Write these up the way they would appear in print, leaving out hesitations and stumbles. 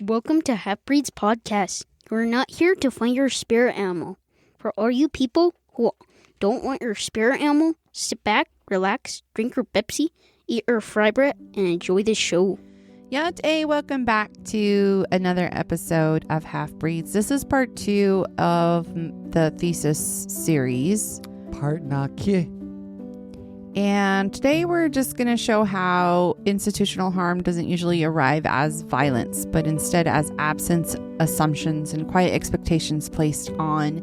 Welcome to Half-Breeds Podcast. We're not here to find your spirit animal. For all you people who don't want your spirit animal, sit back, relax, drink your Pepsi, eat your fry bread, and enjoy the show. Yate, welcome back to another episode of Half-Breeds. This is part 2 of the Thesis Series. Part Naki. And today we're just going to show how institutional harm doesn't usually arrive as violence, but instead as absence, assumptions, and quiet expectations placed on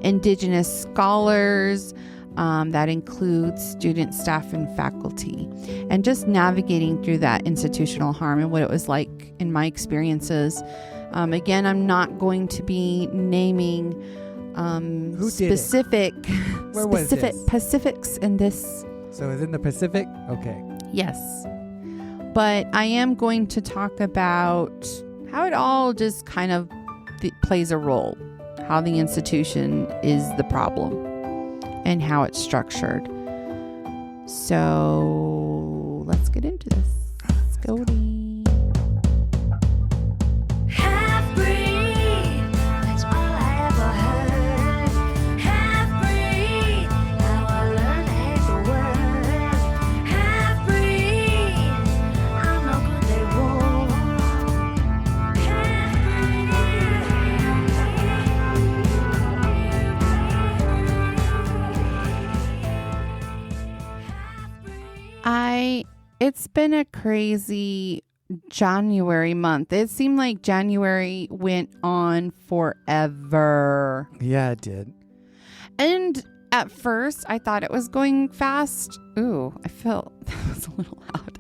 Indigenous scholars. That includes students, staff, and faculty. And just navigating through that institutional harm and what it was like in my experiences. Again, I'm not going to be naming specific Pacifics in this. So it's in the Pacific? Okay. Yes. But I am going to talk about how it all just kind of plays a role, how the institution is the problem and how it's structured. So let's get into this. Let's go. It's been a crazy January month. It seemed like January went on forever. Yeah, it did. And at first, I thought it was going fast. Ooh, I felt that was a little loud.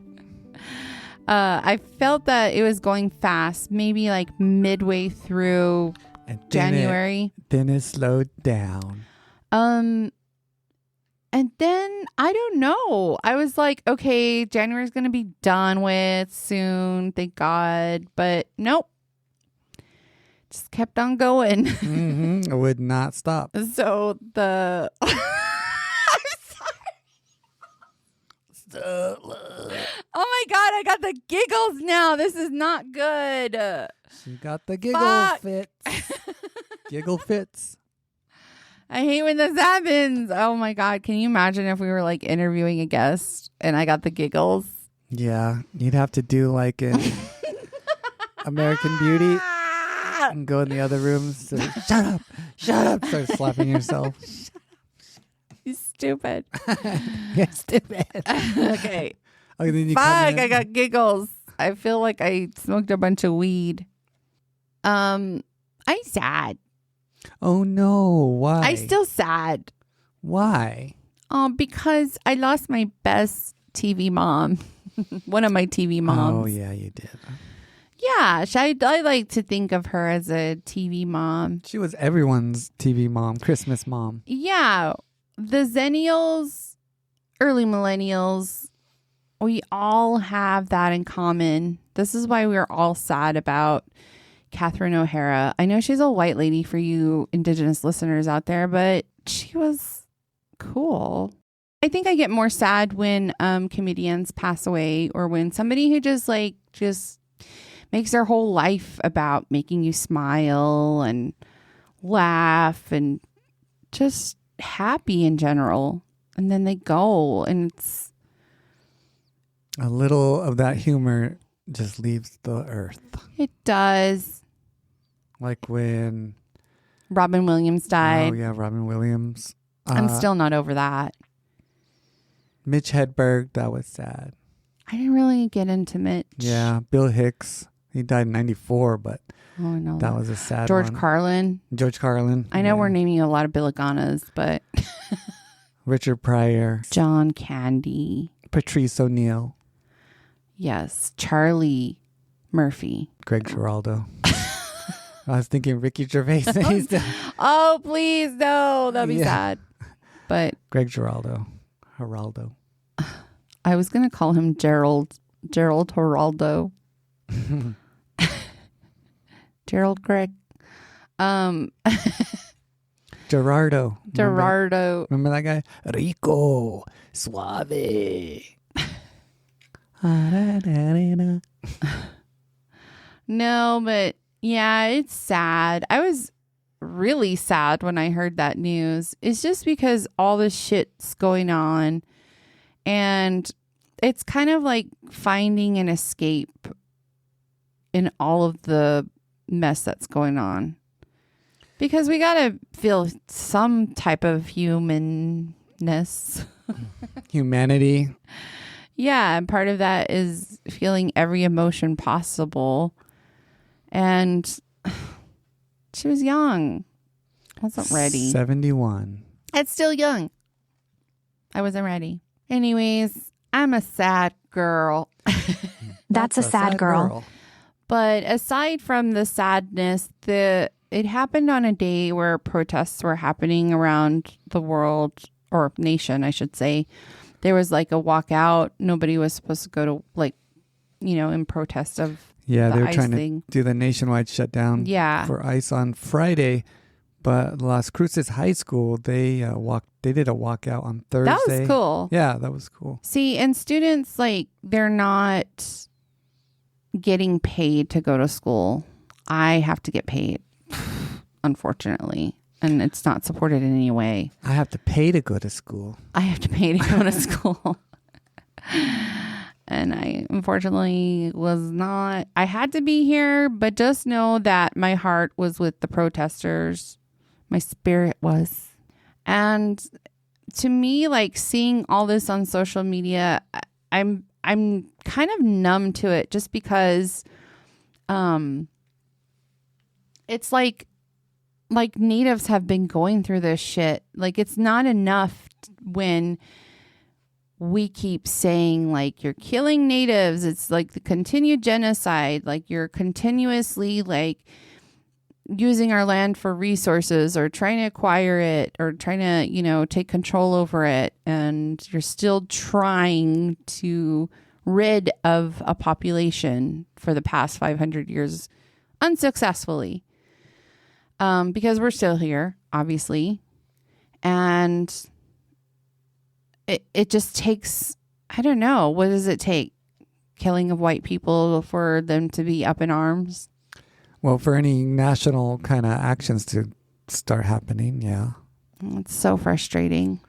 I felt that it was going fast, maybe like midway through January. Then it slowed down. And then, I don't know. I was like, okay, January's going to be done with soon. Thank God. But nope. Just kept on going. It would not stop. So the... I'm sorry. Oh my God, I got the giggles now. This is not good. She got the giggle fits. Giggle fits. I hate when this happens. Oh my God. Can you imagine if we were like interviewing a guest and I got the giggles? Yeah. You'd have to do like in American Beauty and go in the other rooms. So, shut up. Start slapping yourself. You stupid. You're stupid. Okay. Okay, then you Fuck, come in. I got giggles. I feel like I smoked a bunch of weed. I'm sad. Oh no, why? I'm still sad. Why? Because I lost my best TV mom. One of my TV moms. Oh yeah, you did. Yeah, I like to think of her as a TV mom. She was everyone's TV mom, Christmas mom. Yeah. The Zennials, early millennials, we all have that in common. This is why we're all sad about Catherine O'Hara. I know she's a white lady for you Indigenous listeners out there, but she was cool. I think I get more sad when comedians pass away, or when somebody who just makes their whole life about making you smile and laugh and just happy in general, and then they go, and it's a little of that humor just leaves the earth. It does. Like when Robin Williams died. Oh yeah, Robin Williams. I'm still not over that. Mitch Hedberg, that was sad. I didn't really get into Mitch. Yeah, Bill Hicks. He died in 94, but no, that was a sad George one. Carlin. George Carlin. I know we're naming a lot of Billiganas, but Richard Pryor. John Candy. Patrice O'Neill. Yes, Charlie Murphy. Greg Giraldo. I was thinking Ricky Gervais. Oh, please, no. That'd be sad. But Greg Giraldo. I was going to call him Gerald Geraldo. Gerald Greg. Gerardo. Remember that guy? Rico. Suave. No, but yeah, it's sad. I was really sad when I heard that news. It's just because all this shit's going on, and it's kind of like finding an escape in all of the mess that's going on. Because we got to feel some type of humanness. Humanity. Yeah, and part of that is feeling every emotion possible. And she was young. I wasn't ready. 71. It's still young. I wasn't ready. Anyways, I'm a sad girl. That's a sad girl. But aside from the sadness, it happened on a day where protests were happening around the world, or nation, I should say. There was like a walkout. Nobody was supposed to go to, like, you know, in protest of they were ICE trying thing. to do the nationwide shutdown for ICE on Friday. But Las Cruces High School, they did a walkout on Thursday. That was cool. Yeah, that was cool. See, and students, like, they're not getting paid to go to school. I have to get paid, unfortunately, and it's not supported in any way. I have to pay to go to school. I have to pay to go to school. And I unfortunately was not. I had to be here, but just know that my heart was with the protesters. My spirit was. And to me, like, seeing all this on social media, I'm kind of numb to it, just because it's like natives have been going through this shit. Like, it's not enough when we keep saying, like, you're killing natives. It's like the continued genocide. Like, you're continuously, like, using our land for resources, or trying to acquire it, or trying to, you know, take control over it. And you're still trying to rid of a population for the past 500 years unsuccessfully. Because we're still here, obviously. And it just takes, I don't know, what does it take? Killing of white people for them to be up in arms? Well, for any national kind of actions to start happening, yeah. It's so frustrating.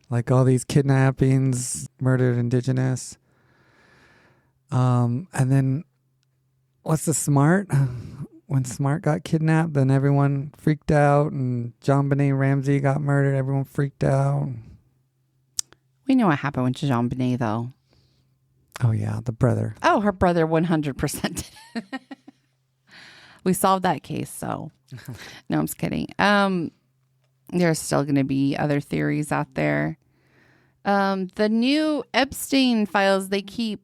Like all these kidnappings, murdered Indigenous. And then what's the Smart? When Smart got kidnapped, then everyone freaked out, and John Benet Ramsey got murdered. Everyone freaked out. We know what happened with Jean Benet, though. Oh, yeah, the brother. Oh, her brother 100% did it. We solved that case, so. No, I'm just kidding. There's still going to be other theories out there. The new Epstein files, they keep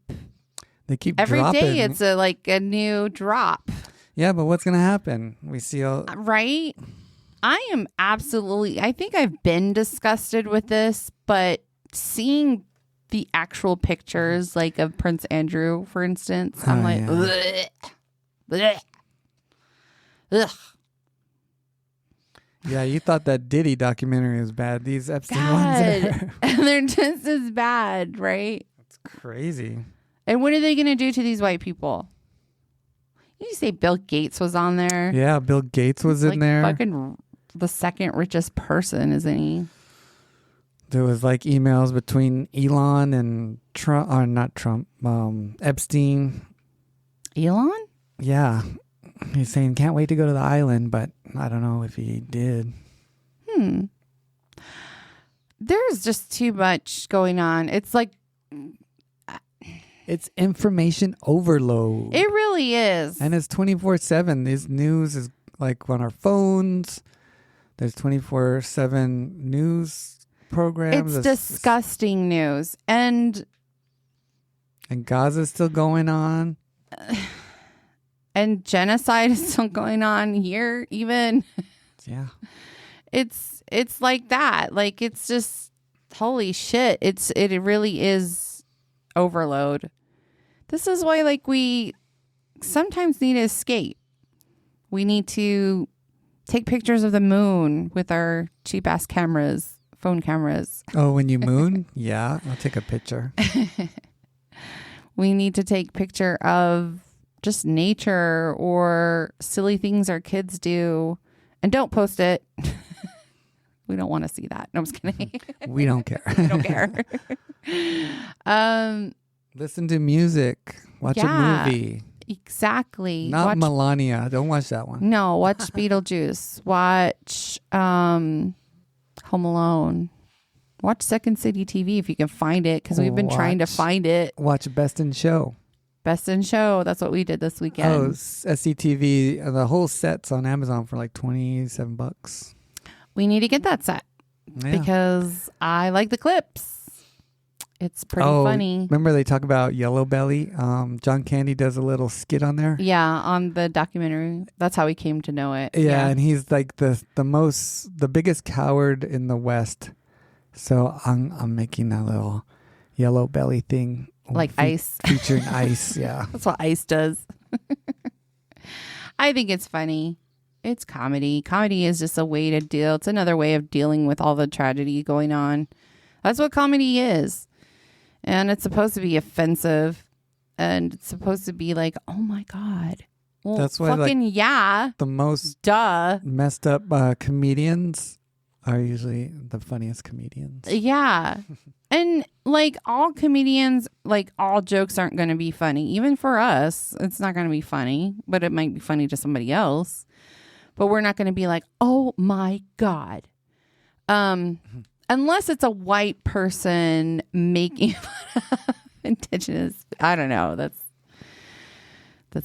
every dropping. day. It's a new drop. Yeah, but what's going to happen? We see all... Right? I am absolutely... I think I've been disgusted with this, but seeing the actual pictures, like of Prince Andrew, for instance, I'm like, yeah. Bleh. Ugh. Yeah, you thought that Diddy documentary was bad. These Epstein God. ones are... And they're just as bad, right? It's crazy. And what are they going to do to these white people? You say Bill Gates was on there? Yeah, Bill Gates was in there. Fucking the second richest person, isn't he? There was like emails between Elon and Trump, or not Trump, Epstein. Elon? Yeah. He's saying, can't wait to go to the island, but I don't know if he did. There's just too much going on. It's like... It's information overload. It really is. And it's 24/7. This news is like on our phones. There's 24/7 news programs. It's disgusting news. And Gaza's still going on. And genocide is still going on here, even. Yeah. It's like that. Like, it's just, holy shit. It really is overload. This is why, like, we sometimes need to escape. We need to take pictures of the moon with our cheap ass cameras, phone cameras. Oh, when you moon? Yeah, I'll take a picture. We need to take picture of just nature or silly things our kids do. And don't post it. We don't want to see that. No, I'm just kidding. We don't care. We don't care. Listen to music. Watch a movie. Exactly. Not Melania. Don't watch that one. No, watch Beetlejuice. Watch Home Alone. Watch Second City TV if you can find it, because we've been trying to find it. Watch Best in Show. Best in Show. That's what we did this weekend. Oh, SCTV. The whole set's on Amazon for like $27. We need to get that set because I like the clips. It's pretty funny. Remember they talk about Yellow Belly? John Candy does a little skit on there. Yeah, on the documentary. That's how we came to know it. Yeah, and he's like the biggest coward in the West. So I'm making that little Yellow Belly thing. Like Ice. Featuring Ice, yeah. That's what Ice does. I think it's funny. It's comedy. Comedy is just a way to deal. It's another way of dealing with all the tragedy going on. That's what comedy is. And it's supposed to be offensive. And it's supposed to be like, oh my God. Well, that's why the most messed up comedians are usually the funniest comedians. Yeah. And like all comedians, like all jokes aren't going to be funny. Even for us, it's not going to be funny, but it might be funny to somebody else. But we're not going to be like, oh my God. Unless it's a white person making fun of Indigenous. I don't know. That's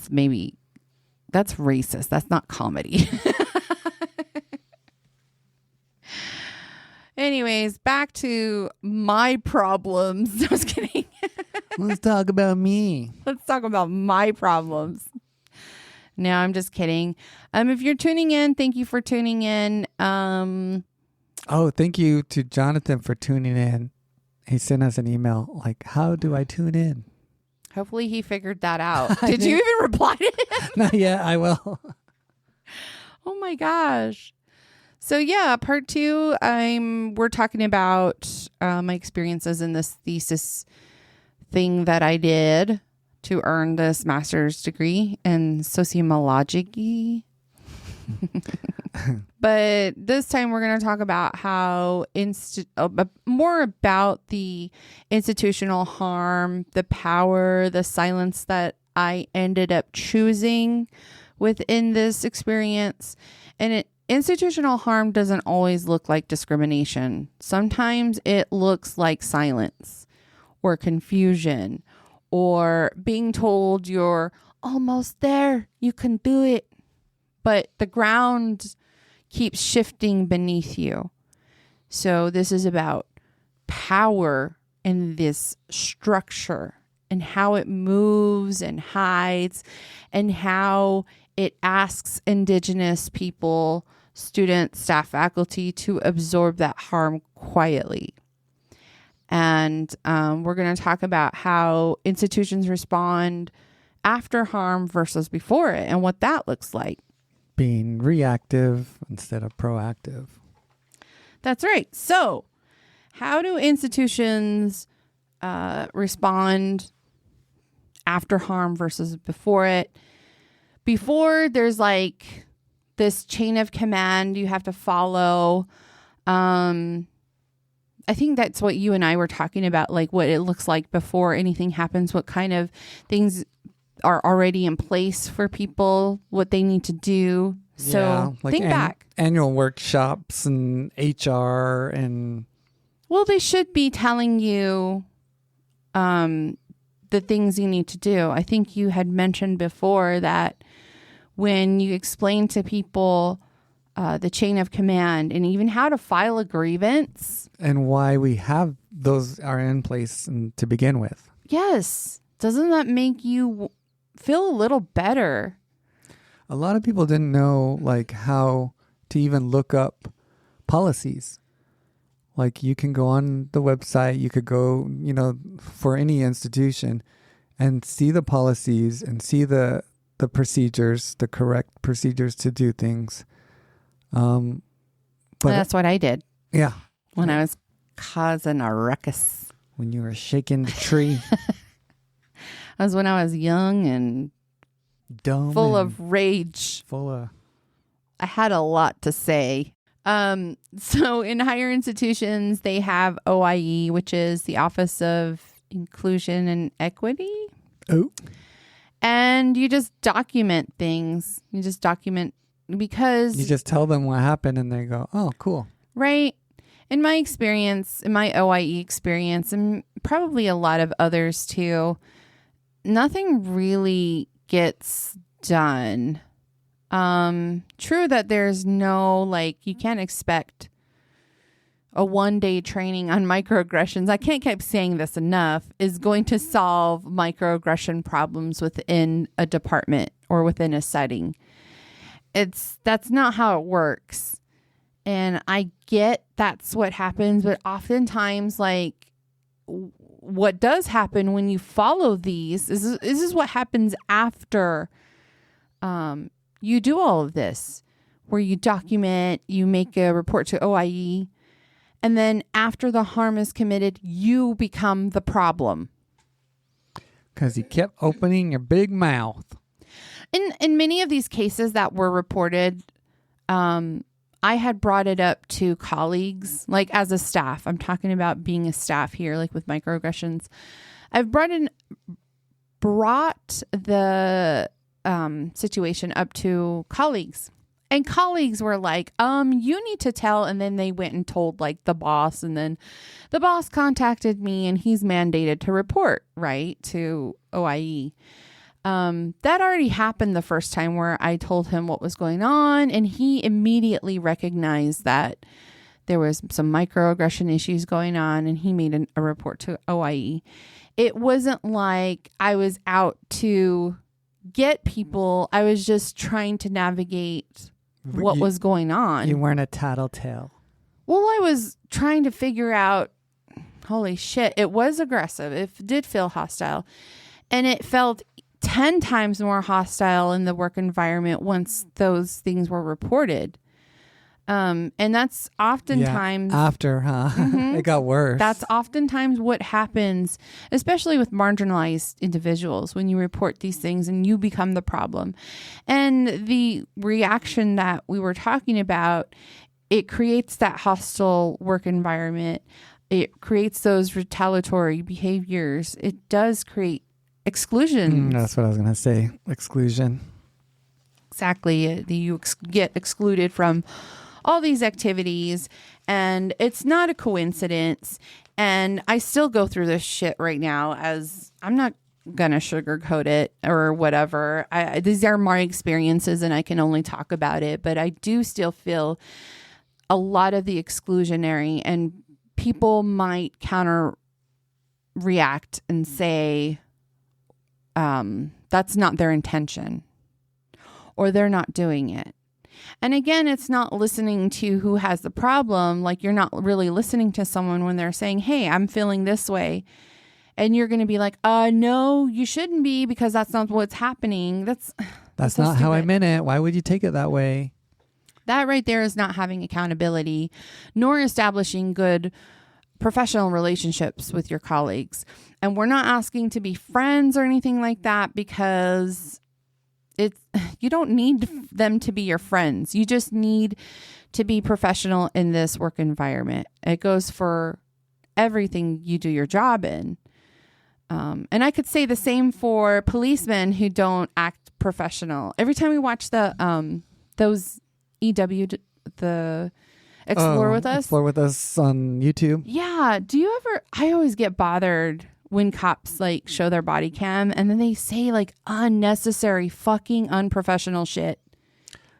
racist. That's not comedy. Anyways, back to my problems. I was kidding. Let's talk about me. Let's talk about my problems. No, I'm just kidding. If you're tuning in, thank you for tuning in. Thank you to Jonathan for tuning in. He sent us an email like, how do I tune in? Hopefully he figured that out. Did you even reply to him? Not yet. I will. Oh my gosh. So yeah, part 2, we're talking about my experiences in this thesis thing that I did to earn this master's degree in sociology. But this time we're going to talk about how more about the institutional harm, the power, the silence that I ended up choosing within this experience. And institutional harm doesn't always look like discrimination. Sometimes it looks like silence or confusion or being told you're almost there, you can do it, but the ground keeps shifting beneath you. So this is about power in this structure and how it moves and hides and how it asks Indigenous people, students, staff, faculty to absorb that harm quietly. And we're going to talk about how institutions respond after harm versus before it and what that looks like. Being reactive instead of proactive. That's right. So how do institutions respond after harm versus before it? Before, there's like this chain of command you have to follow. I think that's what you and I were talking about, like what it looks like before anything happens, what kind of things are already in place for people, what they need to do. So like think back. Annual workshops and HR and... Well, they should be telling you the things you need to do. I think you had mentioned before that when you explain to people the chain of command and even how to file a grievance. And why we have those are in place to begin with. Yes. Doesn't that make you feel a little better? A lot of people didn't know like how to even look up policies. Like you can go on the website, you could go, for any institution and see the policies and see the procedures, the correct procedures to do things. But that's what I did. Yeah. When I was causing a ruckus. When you were shaking the tree. That was when I was young and Dumb. full and of rage. full of. I had a lot to say. So in higher institutions, they have OIE, which is the Office of Inclusion and Equity. Oh. And you just document things. You just document because... You just tell them what happened and they go, oh, cool. Right. In my experience, in my OIE experience, and probably a lot of others too, nothing really gets done. True that there's no, like, you can't expect a 1-day training on microaggressions. I can't keep saying this enough, is going to solve microaggression problems within a department or within a setting. That's not how it works. And I get that's what happens, but oftentimes, like, what does happen when you follow these is what happens after, you do all of this, where you document, you make a report to OIE, and then after the harm is committed, you become the problem. Because you kept opening your big mouth. In many of these cases that were reported, I had brought it up to colleagues, like as a staff. I'm talking about being a staff here, like with microaggressions. I've brought the situation up to colleagues, and colleagues were like, you need to tell. And then they went and told like the boss, and then the boss contacted me, and he's mandated to report, right, to OIE. That already happened the first time, where I told him what was going on, and he immediately recognized that there was some microaggression issues going on, and he made a report to OIE. It wasn't like I was out to get people. I was just trying to navigate what was going on. You weren't a tattletale. Well, I was trying to figure out, holy shit, it was aggressive. It did feel hostile. And it felt 10 times more hostile in the work environment once those things were reported. And that's oftentimes... Yeah, after, huh? Mm-hmm. It got worse. That's oftentimes what happens, especially with marginalized individuals, when you report these things and you become the problem. And the reaction that we were talking about, it creates that hostile work environment. It creates those retaliatory behaviors. It does create exclusion. That's what I was going to say. Exclusion. Exactly. You get excluded from all these activities, and it's not a coincidence. And I still go through this shit right now, as I'm not gonna sugarcoat it or whatever. These are my experiences, and I can only talk about it, but I do still feel a lot of the exclusionary, and people might counter react and say that's not their intention, or they're not doing it. And again, it's not listening to who has the problem. Like, you're not really listening to someone when they're saying, hey, I'm feeling this way. And you're going to be like, no, you shouldn't be, because that's not what's happening. That's so not how I meant it. Why would you take it that way? That right there is not having accountability, nor establishing good professional relationships with your colleagues. And we're not asking to be friends or anything like that, because you don't need them to be your friends. You just need to be professional in this work environment. It goes for everything you do your job in. And I could say the same for policemen who don't act professional. Every time we watch those EW, the Explore With Us. Explore With Us on YouTube. Yeah. I always get bothered when cops like show their body cam and then they say like unnecessary fucking unprofessional shit.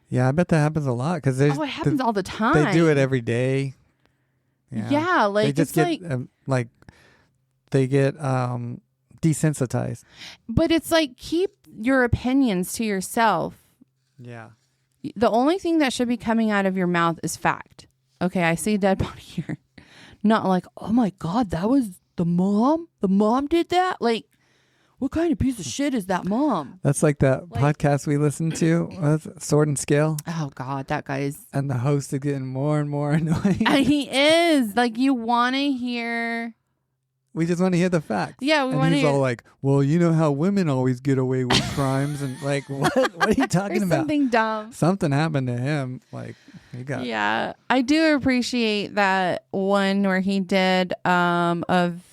Yeah, I bet that happens a lot, because it happens all the time. They do it every day. Yeah, like they just get they get desensitized. But it's like, keep your opinions to yourself. Yeah. The only thing that should be coming out of your mouth is fact. Okay, I see a dead body here. Not like, oh my God, that was the mom? The mom did that? Like, what kind of piece of shit is that mom? That's like that podcast we listened to, Sword and Scale. Oh God, that guy is... And the host is getting more and more annoying. And he is. Like, you want to hear... We just want to hear the facts. Yeah, we and want to he's hear. all like, well, you know how women always get away with crimes. And like, what are you talking about? Something dumb. Something happened to him. Like, he got. Yeah, I do appreciate that one where he did of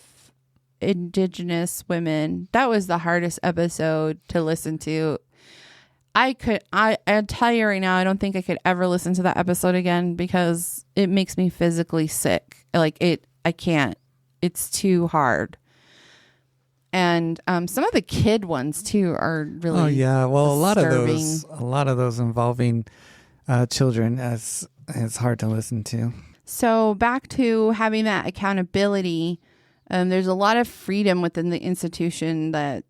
Indigenous women. That was the hardest episode to listen to. I'll tell you right now, I don't think I could ever listen to that episode again because it makes me physically sick. Like I can't. It's too hard. And some of the kid ones too are really. Oh yeah, well disturbing. a lot of those involving children, as it's hard to listen to. So back to having that accountability. There's a lot of freedom within the institution that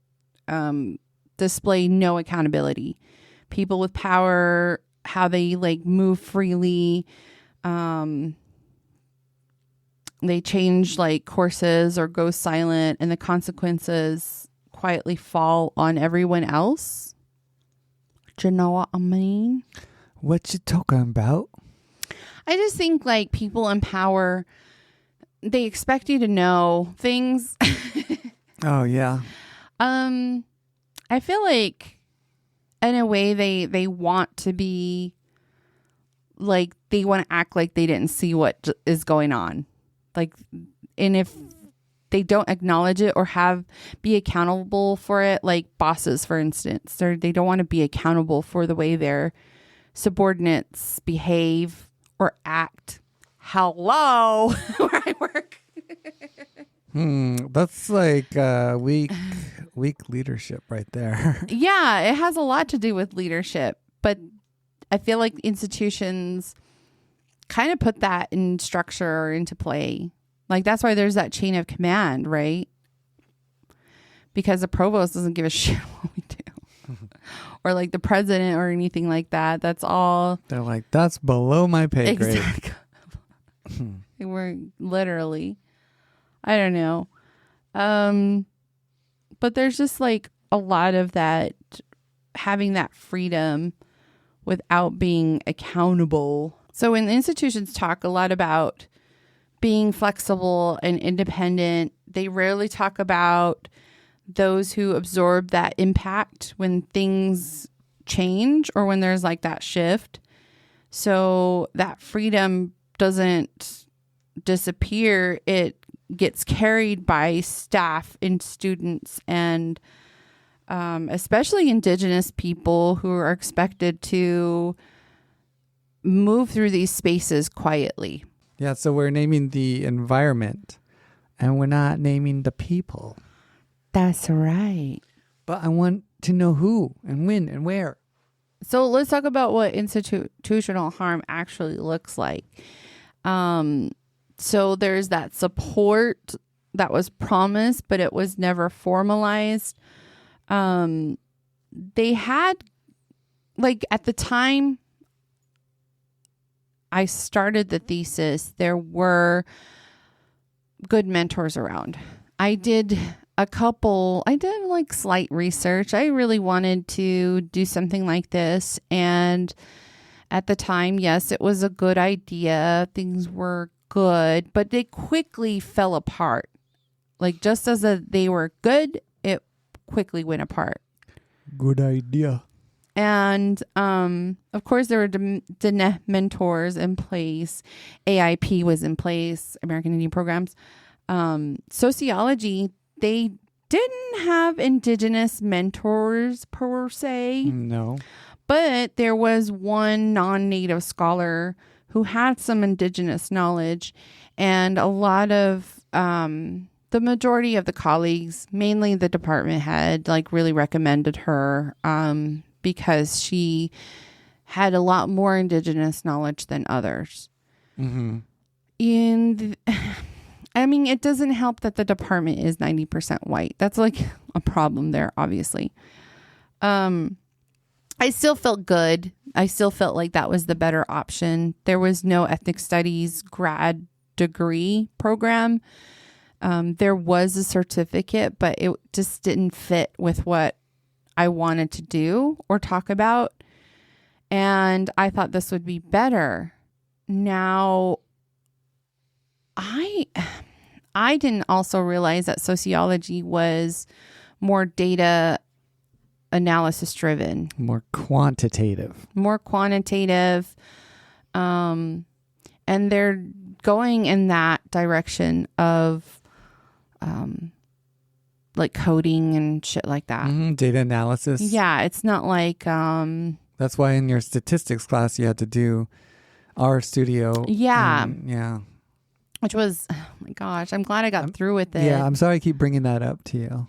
display no accountability. People with power, how they like move freely. They change like courses or go silent, and the consequences quietly fall on everyone else. Do you know what I mean? What you talking about? I just think like people in power, they expect you to know things. Oh yeah. I feel like in a way they want to be like, they want to act like they didn't see what is going on. Like, and if they don't acknowledge it or be accountable for it, like bosses, for instance, they don't want to be accountable for the way their subordinates behave or act. Hello, where I work. That's like weak leadership right there. Yeah, it has a lot to do with leadership, but I feel like institutions kind of put that in structure or into play. Like that's why there's that chain of command, right? Because the provost doesn't give a shit what we do. Or like the president or anything like that. That's all. They're like, that's below my pay grade. Exactly. We're literally, I don't know. But there's just like a lot of that, having that freedom without being accountable. So when institutions talk a lot about being flexible and independent, they rarely talk about those who absorb that impact when things change or when there's like that shift. So that freedom doesn't disappear. It gets carried by staff and students and especially Indigenous people who are expected to move through these spaces quietly. Yeah, so we're naming the environment and we're not naming the people. That's right. But I want to know who and when and where. So let's talk about what institutional harm actually looks like. So there's that support that was promised, but it was never formalized. They had, like, at the time I started the thesis, there were good mentors around. I did like slight research. I really wanted to do something like this. And at the time, yes, it was a good idea. Things were good, but they quickly fell apart. Like just as they were good, it quickly went apart. Good idea. And of course, there were mentors in place. AIP was in place, American Indian Programs. Sociology, they didn't have Indigenous mentors per se. No. But there was one non-native scholar who had some Indigenous knowledge, and a lot of the majority of the colleagues, mainly the department head, like really recommended her because she had a lot more Indigenous knowledge than others. Mm-hmm. And I mean, it doesn't help that the department is 90% white. That's like a problem there, obviously. I still felt good. I still felt like that was the better option. There was no ethnic studies grad degree program. There was a certificate, but it just didn't fit with what I wanted to do or talk about. And I thought this would be better. Now, I I didn't also realize that sociology was more data analysis driven, More quantitative. And they're going in that direction of like coding and shit like that. Data analysis. Yeah, it's not like That's why in your statistics class you had to do RStudio. Yeah. Yeah. which was, oh my gosh, I'm glad I got through with it. Yeah, I'm sorry I keep bringing that up to you.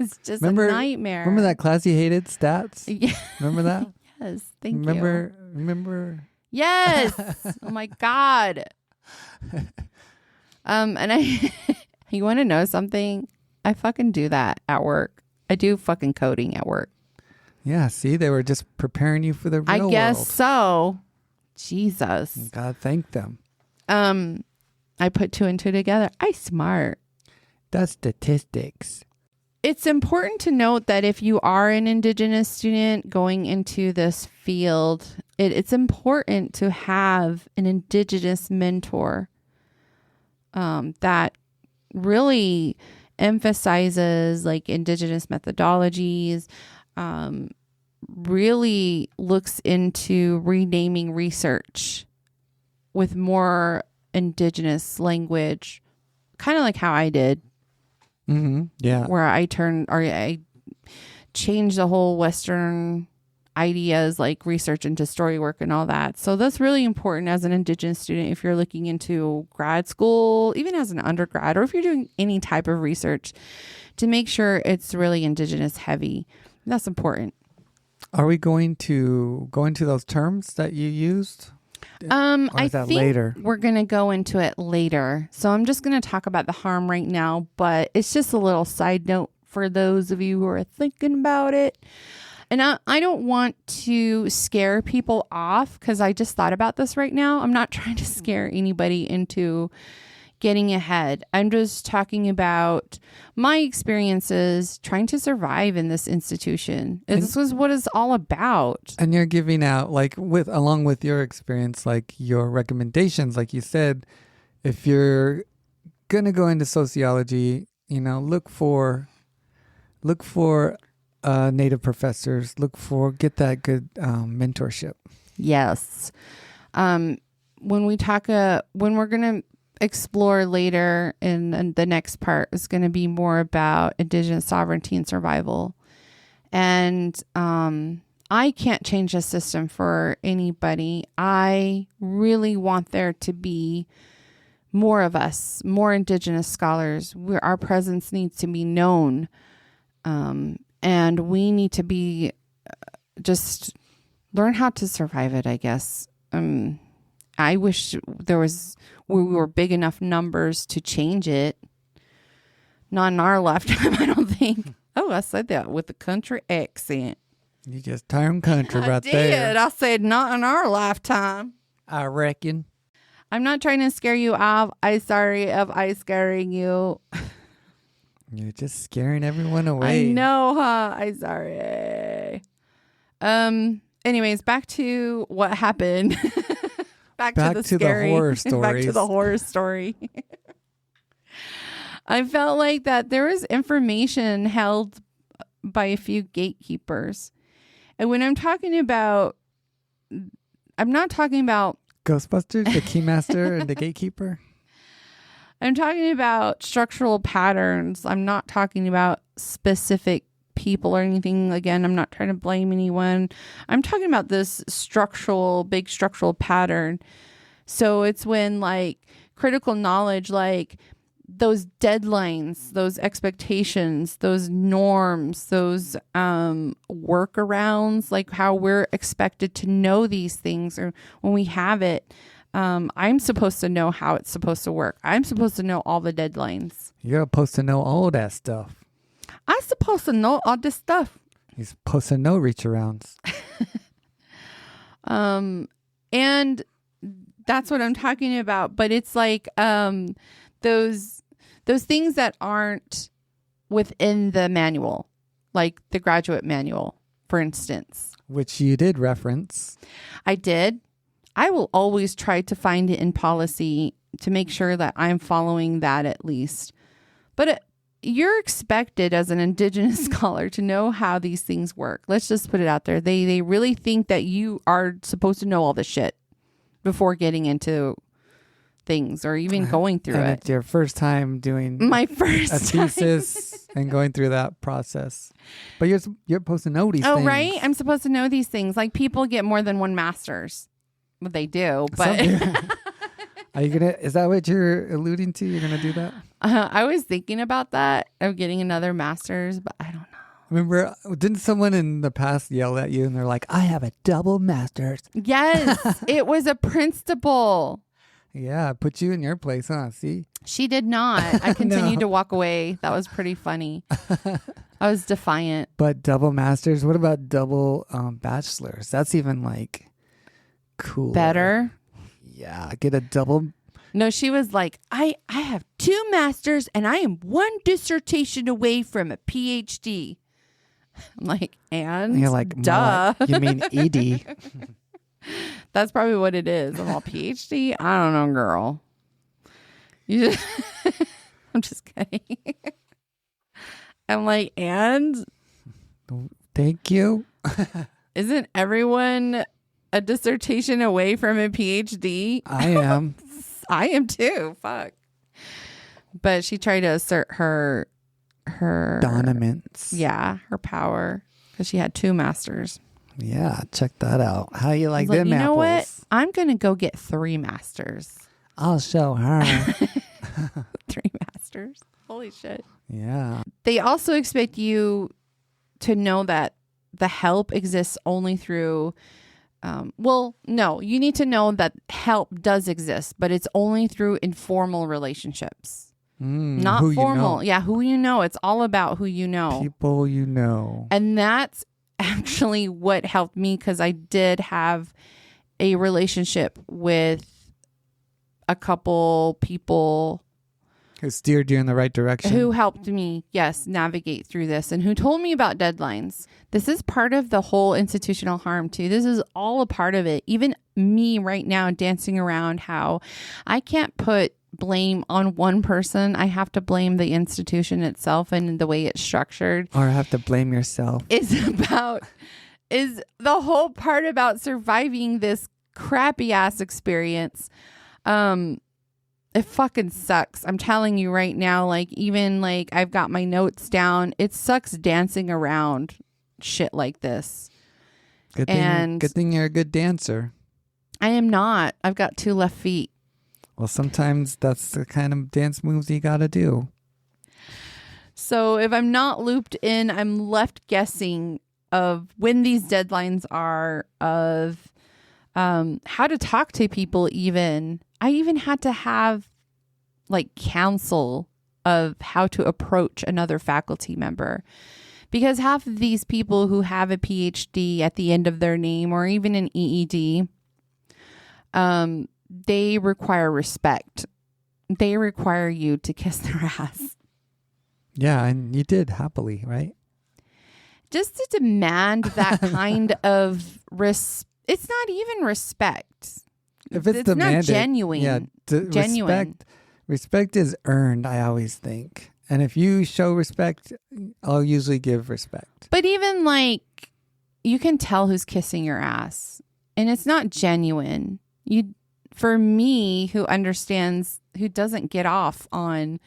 It's just a nightmare. Remember that class you hated, stats? Yeah. Remember that? Yes, thank you. Remember? Yes. Oh my God. And you want to know something? I fucking do that at work. I do fucking coding at work. Yeah, see, they were just preparing you for the real world. I guess so. Jesus. God, thank them. I put 2 and 2 together. I smart. That's statistics. It's important to note that if you are an Indigenous student going into this field, it's important to have an Indigenous mentor that really emphasizes like Indigenous methodologies, really looks into renaming research with more Indigenous language, kind of like how I did. Mm-hmm. Yeah. Where I changed the whole Western ideas like research into story work and all that. So that's really important as an Indigenous student if you're looking into grad school, even as an undergrad, or if you're doing any type of research, to make sure it's really Indigenous heavy. That's important. Are we going to go into those terms that you used? I think later? We're going to go into it later. So I'm just going to talk about the harm right now, but it's just a little side note for those of you who are thinking about it. And I don't want to scare people off because I just thought about this right now. I'm not trying to scare anybody into getting ahead. I'm just talking about my experiences trying to survive in this institution. This was what it's all about. And you're giving out, like, along with your experience, like your recommendations, like you said, if you're gonna go into sociology, look for Native professors, get that good mentorship. Yes. When we're gonna explore later in the next part is going to be more about Indigenous sovereignty and survival. And I can't change the system for anybody. I really want there to be more of us, more Indigenous scholars. Our presence needs to be known. And we need to be just learn how to survive it, I guess. I wish we were big enough numbers to change it. Not in our lifetime, I don't think. Oh, I said that with the country accent. You just turned country right there. there. I said not in our lifetime. I reckon. I'm not trying to scare you off. I'm sorry if I'm scaring you. You're just scaring everyone away. I know, huh? I'm sorry. Anyways, back to what happened. Back to the horror stories. Back to the horror story. I felt like that there was information held by a few gatekeepers. And when I'm talking about, I'm not talking about Ghostbusters, the Keymaster and the Gatekeeper. I'm talking about structural patterns. I'm not talking about specific people or anything. Again, I'm not trying to blame anyone. I'm talking about this big structural pattern. So it's when like critical knowledge, like those deadlines, those expectations, those norms, those workarounds, like how we're expected to know these things, or when we have it, I'm supposed to know how it's supposed to work. I'm supposed to know all the deadlines. You're supposed to know all that stuff. I'm supposed to know all this stuff. You're supposed to know reach arounds. And that's what I'm talking about. But it's like those things that aren't within the manual, like the graduate manual, for instance. Which you did reference. I did. I will always try to find it in policy to make sure that I'm following that at least. But you're expected as an Indigenous scholar to know how these things work. Let's just put it out there. They really think that you are supposed to know all this shit before getting into things or even going through and it. It's your first time doing My first a thesis and going through that process. But you're supposed to know these things. Oh, right? I'm supposed to know these things. Like people get more than one master's. Well, they do, but... Are you gonna? Is that what you're alluding to? You're gonna do that? I was thinking about that, of getting another master's, but I don't know. Remember, didn't someone in the past yell at you and they're like, I have a double master's? Yes, it was a principal. Yeah, put you in your place, huh? See? She did not. I continued No. to walk away. That was pretty funny. I was defiant. But double masters, what about double bachelors? That's even like cool. Better. Yeah, get a double. No, she was like, I have 2 masters and I am 1 dissertation away from a PhD. I'm like, and you're like, duh. You mean ED? That's probably what it is. I'm all PhD. I don't know, girl. You just I'm just kidding. I'm like, and Thank you. isn't everyone a dissertation away from a PhD? I am. I am too. Fuck. But she tried to assert her Dominance. Yeah, her power because she had 2 masters. Yeah, check that out. How you like I was them you know apples? what? I'm gonna go get 3 masters. I'll show her. 3 masters. Holy shit. Yeah. They also expect you to know that the help exists only through no, you need to know that help does exist, but it's only through informal relationships. Not who formal. You know. Yeah, who you know. It's all about who you know. People you know. And that's actually what helped me, because I did have a relationship with a couple people Who steered you in the right direction. who helped me, yes, navigate through this, and who told me about deadlines. This is part of the whole institutional harm too. This is all a part of it. Even me right now dancing around how I can't put blame on one person. I have to blame the institution itself and the way it's structured. Or have to blame yourself. Is the whole part about surviving this crappy ass experience. It fucking sucks. I'm telling you right now, like, even like I've got my notes down. It sucks dancing around shit like this. Good thing you're a good dancer. I am not. I've got 2 left feet. Well, sometimes that's the kind of dance moves you got to do. So if I'm not looped in, I'm left guessing of when these deadlines are, of how to talk to people even. I even had to have like counsel of how to approach another faculty member, because half of these people who have a PhD at the end of their name or even an EED, they require respect. They require you to kiss their ass. Yeah, and you did happily, right? Just to demand that kind of it's not even respect. If it's not demanded, genuine. Yeah, Genuine. Respect is earned, I always think. And if you show respect, I'll usually give respect. But even like, you can tell who's kissing your ass, and it's not genuine. For me, who understands, who doesn't get off on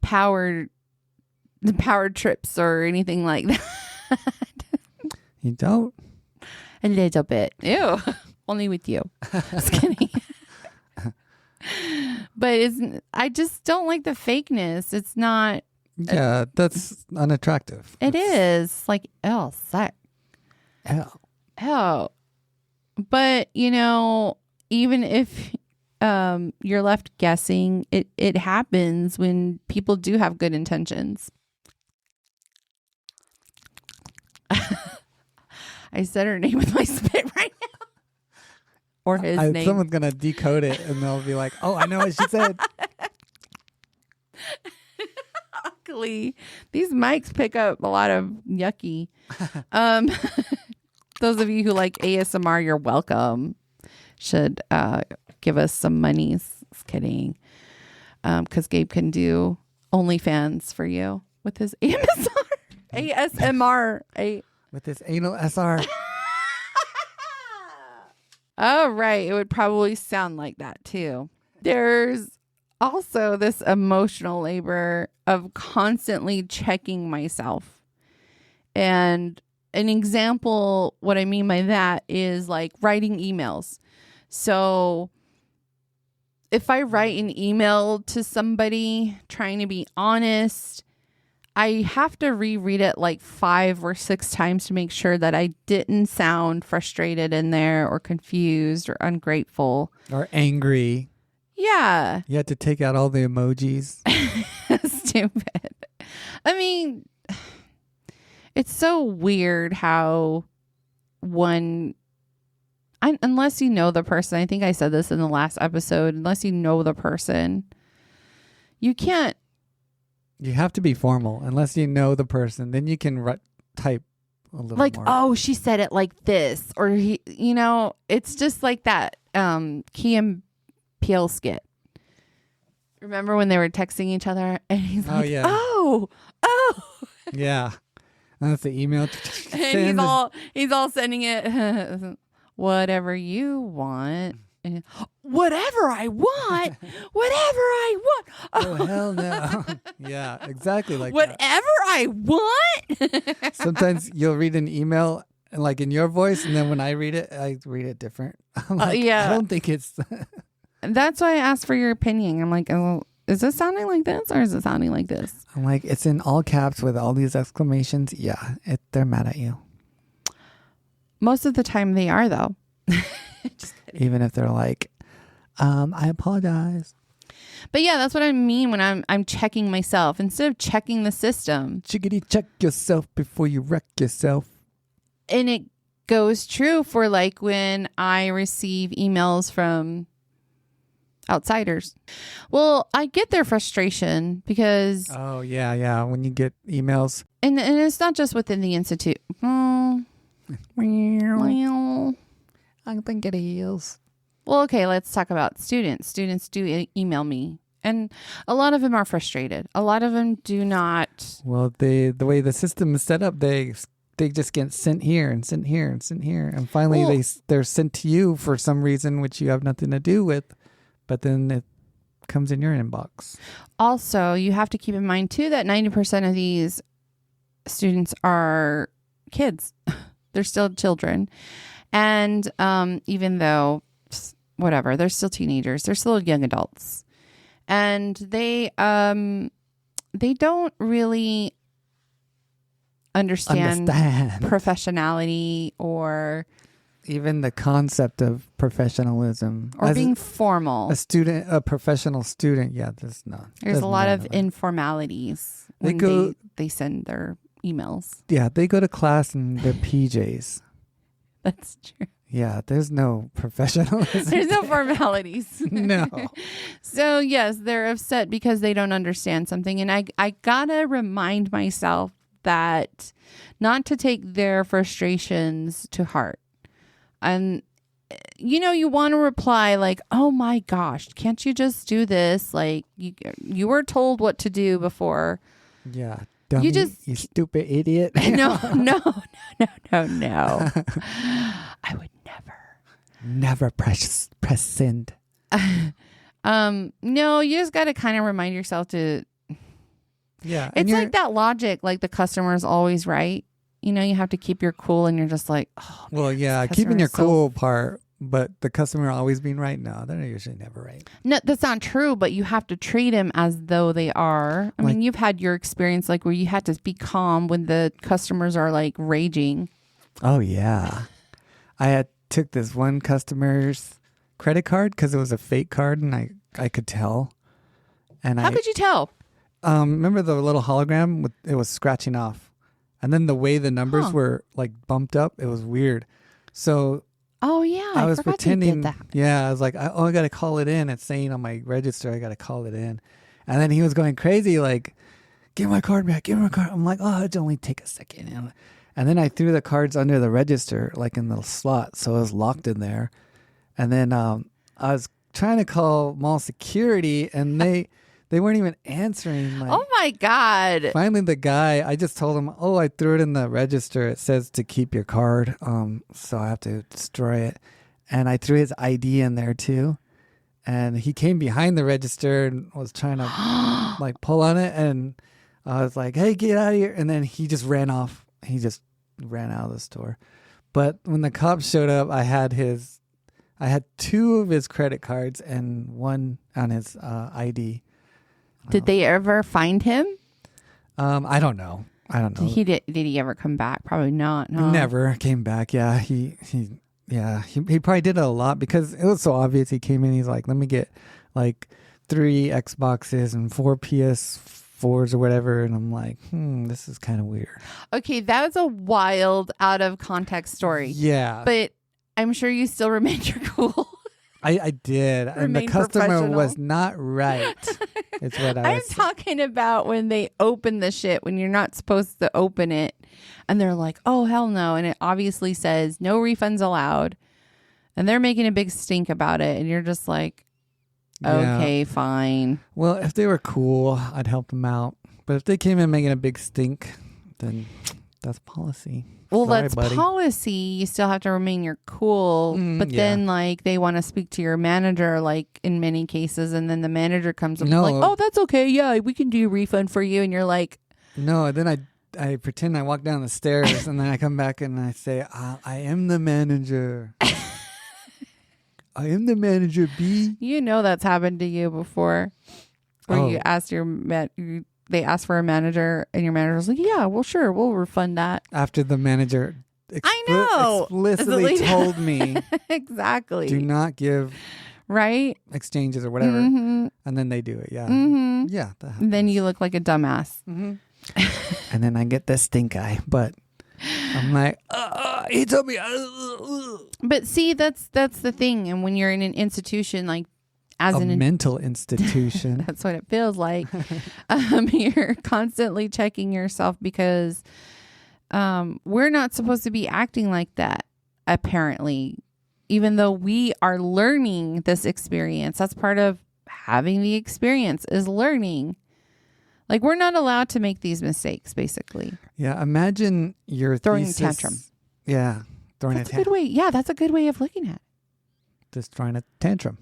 power trips or anything like that. You don't? A little bit. Ew. Only with you. Just kidding. But I just don't like the fakeness. It's not. Yeah, that's unattractive. It is like, suck. Oh. But, even if you're left guessing, it happens when people do have good intentions. I said her name with my spit right now. Or his name. Someone's going to decode it and they'll be like, oh, I know what she said. Luckily, these mics pick up a lot of yucky. Those of you who like ASMR, you're welcome. Should give us some monies. Just kidding. Because Gabe can do OnlyFans for you with his ASMR. With his anal SR. Oh, right. It would probably sound like that too. There's also this emotional labor of constantly checking myself. And an example, what I mean by that is like writing emails. So if I write an email to somebody trying to be honest, I have to reread it like 5 or 6 times to make sure that I didn't sound frustrated in there or confused or ungrateful. Or angry. Yeah. You had to take out all the emojis. Stupid. I mean, it's so weird how unless you know the person, I think I said this in the last episode, unless you know the person, you can't. You have to be formal unless you know the person. Then you can type a little like, more. Oh, she said it like this. Or, it's just like that Key and Peele skit. Remember when they were texting each other and he's like, yeah. oh. Yeah. And that's the email. And he's all sending it. Whatever you want. Whatever I want. Oh, hell no. Yeah, exactly like whatever that. I want. Sometimes you'll read an email like in your voice, and then when I read it different. I'm like, yeah. I don't think it's... That's why I asked for your opinion. I'm like, oh, is this sounding like this or is it sounding like this? I'm like, it's in all caps with all these exclamations. Yeah, they're mad at you. Most of the time they are, though. Just even if they're like, I apologize. But yeah, that's what I mean when I'm checking myself instead of checking the system. Chickadee, check yourself before you wreck yourself. And it goes true for like when I receive emails from outsiders. Well, I get their frustration because... Oh, yeah. When you get emails. And it's not just within the institute. Well, I think it is. Well, okay, let's talk about students. Students do email me. And a lot of them are frustrated. A lot of them do not. Well, the way the system is set up, they just get sent here and sent here and sent here. And finally, they're sent to you for some reason, which you have nothing to do with. But then it comes in your inbox. Also, you have to keep in mind, too, that 90% of these students are kids. They're still children. And even though, whatever, they're still teenagers. They're still young adults. And they don't really understand professionality or... even the concept of professionalism or as being formal. A professional student. Yeah, there's a lot of informalities when they send their emails. Yeah, they go to class in their PJs. That's true. Yeah, there's no professionalism. There's no formalities. No. So, yes, they're upset because they don't understand something. And I gotta remind myself that not to take their frustrations to heart. And, you want to reply like, oh my gosh, can't you just do this? Like, you were told what to do before. Yeah. Dummy, you stupid idiot. No. I would never press send. No, you just got to kind of remind yourself to. Yeah. It's like that logic, like the customer is always right. You have to keep your cool and you're just like, oh. Well, yeah, keeping your cool part, but the customer always being right. No, they're usually never right. No, that's not true, but you have to treat them as though they are. I mean, you've had your experience like where you had to be calm when the customers are like raging. Oh, yeah. I took this one customer's credit card because it was a fake card and I could tell. And How could you tell? Remember the little hologram? It was scratching off. And then the way the numbers were like bumped up, it was weird. So I was pretending. That. Yeah, I was like, I got to call it in. It's saying on my register, I got to call it in. And then he was going crazy, like, give my card back, give my card. I'm like, oh, it'll only take a second. And then I threw the cards under the register, like in the slot. So it was locked in there. And then I was trying to call mall security, and they weren't even answering. Like, oh my God. finally, the guy, I just told him, "Oh, I threw it in the register. It says to keep your card, so I have to destroy it." And I threw his ID in there too. And he came behind the register and was trying to like pull on it, and I was like, "Hey, get out of here!" And then he just ran off. He just ran out of the store. But when the cops showed up, I had 2 of his credit cards and 1 on his ID. Did they ever find him? I don't know. Did he ever come back? Probably not. No. Never came back. Yeah, he probably did it a lot because it was so obvious. He came in. He's like, "Let me get like 3 Xboxes and 4 PS4s or whatever," and I'm like, this is kind of weird. Okay, that was a wild, out of context story. Yeah, but I'm sure you still remained your cool. I did, and the customer was not right. It's what I'm talking about when they open the shit when you're not supposed to open it, and they're like, "Oh hell no!" and it obviously says no refunds allowed, and they're making a big stink about it, and you're just like, "Okay, fine." Well, if they were cool, I'd help them out, but if they came in making a big stink, then that's policy. Well, Sorry, that's buddy. policy. You still have to remain your cool. But then, like, they want to speak to your manager, like, in many cases. And then the manager comes up like, "Oh, that's okay. Yeah, we can do a refund for you." And you're like... No, then I pretend I walk down the stairs and then I come back and I say, "I am the manager. I am the manager, B." You know that's happened to you before. Where you asked they asked for a manager, and your manager's like, "Yeah, well, sure, we'll refund that." After the manager explicitly told me, exactly, do not give exchanges or whatever, and then they do it. Yeah, yeah. And then you look like a dumbass, and then I get the stink eye, but I'm like, he told me. But see, that's the thing, and when you're in an institution like. As a mental institution. That's what it feels like. You're constantly checking yourself because we're not supposed to be acting like that, apparently, even though we are learning this experience. That's part of having the experience is learning. Like, we're not allowed to make these mistakes, basically. Yeah, imagine your throwing thesis. A tantrum. Yeah, throwing that's a tantrum. Good way. Yeah, that's a good way of looking at it. Just throwing a tantrum.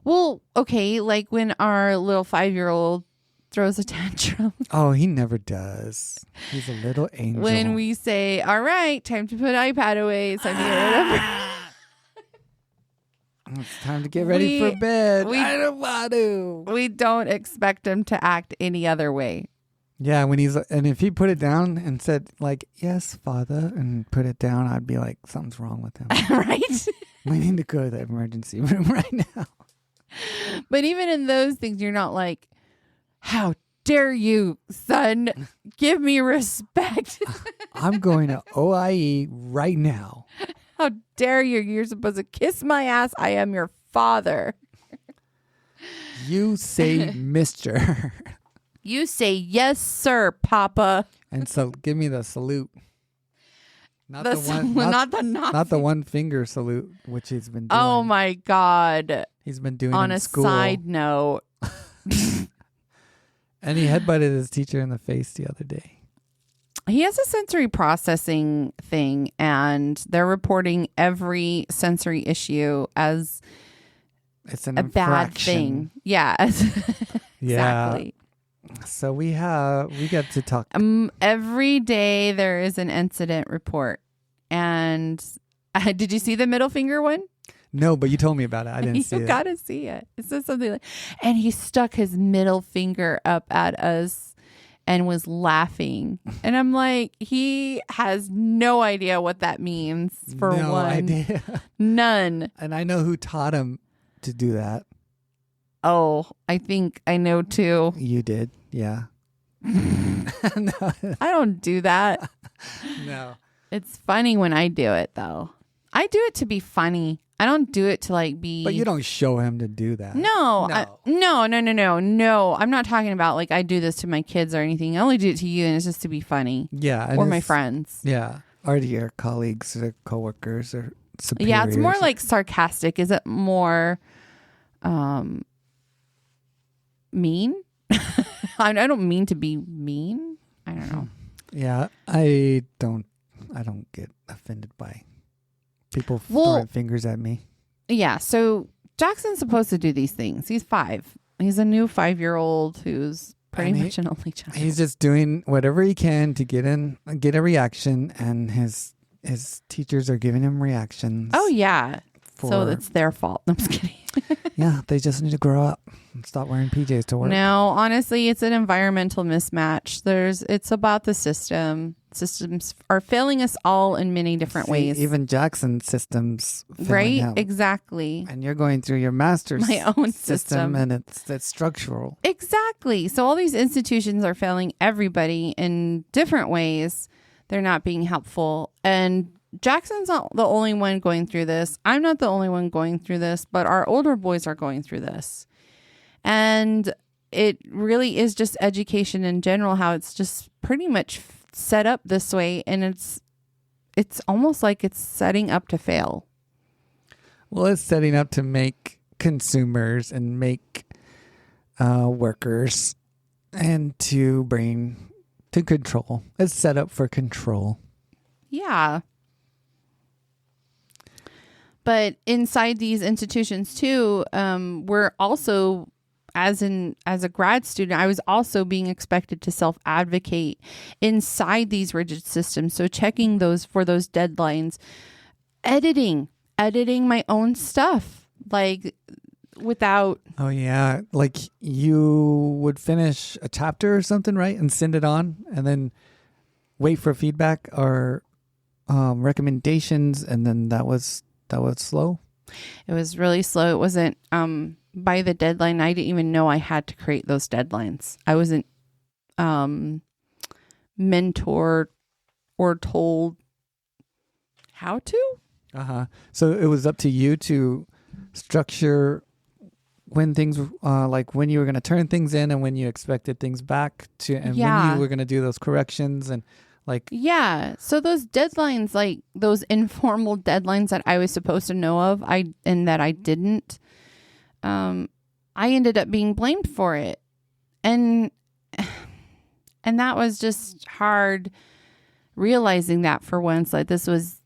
Well, okay, like when our little 5-year-old throws a tantrum. Oh, he never does. He's a little angel. When we say, "All right, time to put iPad away," it's time to get rid of it's time to get ready for bed. I don't want to. We don't expect him to act any other way. Yeah, and if he put it down and said like, "Yes, father," and put it down, I'd be like, something's wrong with him. Right? We need to go to the emergency room right now. But even in those things, you're not like, "How dare you, son? Give me respect." I'm going to OIE right now. How dare you? You're supposed to kiss my ass. I am your father. You say mister. You say, "Yes, sir, Papa." And so give me the salute. Not the one finger salute, which he's been doing. Oh my God. He's been doing on in a school. Side note. And he headbutted his teacher in the face the other day. He has a sensory processing thing, and they're reporting every sensory issue as it's a bad thing. Yeah. Exactly. So we get to talk. Every day there is an incident report. And did you see the middle finger one? No, but you told me about it. I didn't see it. You got to see it. It says something like, and he stuck his middle finger up at us and was laughing. And I'm like, he has no idea what that means for one. No idea. None. And I know who taught him to do that. Oh, I think I know too. You did. Yeah. No. I don't do that. No. It's funny when I do it, though. I do it to be funny. I don't do it to like be. But you don't show him to do that. No. No. I'm not talking about like I do this to my kids or anything. I only do it to you, and it's just to be funny. Yeah. Or my friends. Yeah. Or your colleagues or coworkers or superiors. Yeah, it's more like sarcastic. Is it more mean. I don't mean to be mean. I don't know. Yeah, I don't get offended by people throwing fingers at me. Yeah, so Jackson's supposed to do these things. He's 5. He's a new 5-year-old who's pretty much an only child. He's just doing whatever he can to get a reaction, and his teachers are giving him reactions. Oh yeah. So it's their fault. I'm just kidding. Yeah, they just need to grow up and stop wearing PJs to work. No, honestly, it's an environmental mismatch. It's about the system. Systems are failing us all in many different ways. Even Jackson's systems failing him. Exactly. And you're going through your master's my own system, and it's structural. Exactly. So all these institutions are failing everybody in different ways. They're not being helpful. And Jackson's not the only one going through this. I'm not the only one going through this, but our older boys are going through this. And it really is just education in general, how it's just pretty much set up this way. And it's almost like it's setting up to fail. Well, it's setting up to make consumers and make workers and to bring to control. It's set up for control. Yeah. But inside these institutions too, we're also, as a grad student, I was also being expected to self-advocate inside these rigid systems. So checking for those deadlines, editing my own stuff, like without. Oh yeah, like you would finish a chapter or something, right, and send it on, and then wait for feedback or recommendations, and then that was slow. It was really slow. It wasn't by the deadline. I didn't even know I had to create those deadlines. I wasn't mentored or told how to. So it was up to you to structure when things like when you were going to turn things in and when you expected things back to, and when you were going to do those corrections and. So those deadlines, like those informal deadlines that I was supposed to know of, and that I didn't, I ended up being blamed for it. And that was just hard realizing that for once, like this was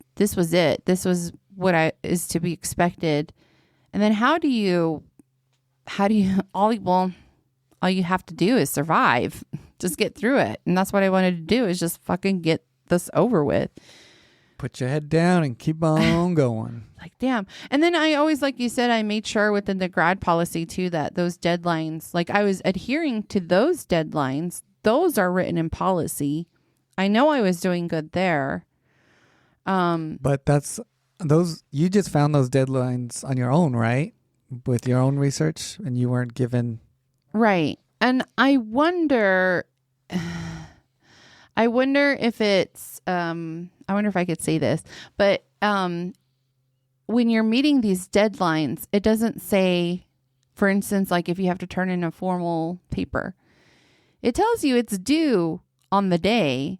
it. This was what is to be expected. And then all you have to do is survive. Just get through it. And that's what I wanted to do, is just fucking get this over with. Put your head down and keep on going. Like, damn. And then I always, like you said, I made sure within the grad policy too, that those deadlines, like I was adhering to those deadlines. Those are written in policy. I know I was doing good there. But you just found those deadlines on your own, right? With your own research, and you weren't given. Right. And I wonder if it's, I wonder if I could say this, but when you're meeting these deadlines, it doesn't say, for instance, like if you have to turn in a formal paper, it tells you it's due on the day.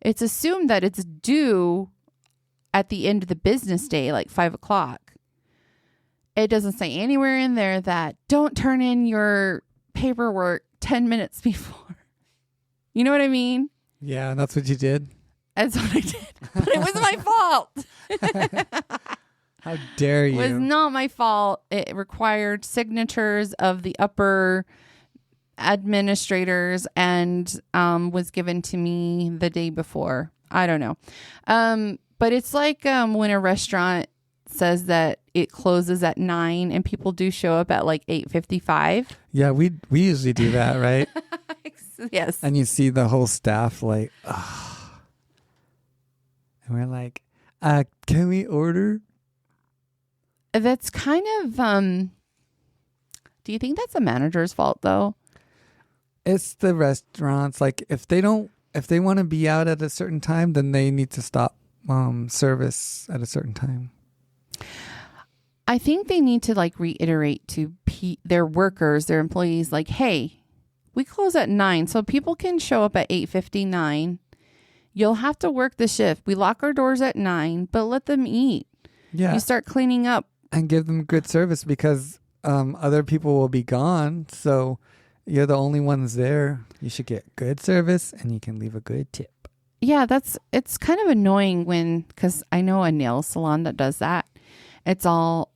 It's assumed that it's due at the end of the business day, like 5:00. It doesn't say anywhere in there that don't turn in your paperwork 10 minutes before. You know what I mean? Yeah, that's what you did. That's what I did. But it was my fault. How dare you? It was not my fault. It required signatures of the upper administrators and was given to me the day before. I don't know. But it's like when a restaurant says that it closes at 9 and people do show up at like 8:55. Yeah, we usually do that, right? Yes. And you see the whole staff like, oh. And we're like, can we order? That's kind of, do you think that's the manager's fault though? It's the restaurants. Like if they want to be out at a certain time, then they need to stop service at a certain time. I think they need to like reiterate to their workers, their employees, like, hey, we close at 9, so people can show up at 8:59. You'll have to work the shift. We lock our doors at 9, but let them eat. Yeah. You start cleaning up. And give them good service, because other people will be gone. So you're the only ones there. You should get good service and you can leave a good tip. Yeah, it's kind of annoying because I know a nail salon that does that. It's all,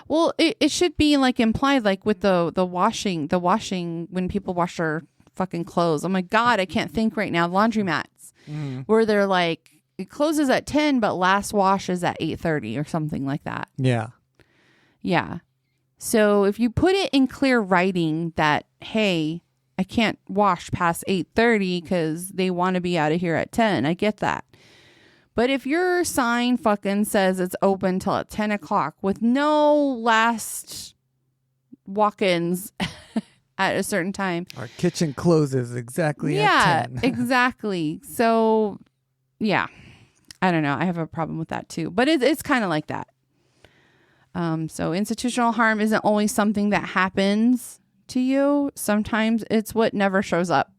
well, it should be like implied, like with the washing when people wash their fucking clothes. Oh my God, I can't think right now. Laundromats, where they're like, it closes at 10, but last wash is at 8:30 or something like that. Yeah. Yeah. So if you put it in clear writing that, hey, I can't wash past 8:30 because they want to be out of here at 10. I get that. But if your sign fucking says it's open till at 10 o'clock with no last walk-ins at a certain time. Our kitchen closes exactly at 10. Yeah, exactly. So, yeah. I don't know. I have a problem with that too. But it's kind of like that. So institutional harm isn't always something that happens to you. Sometimes it's what never shows up.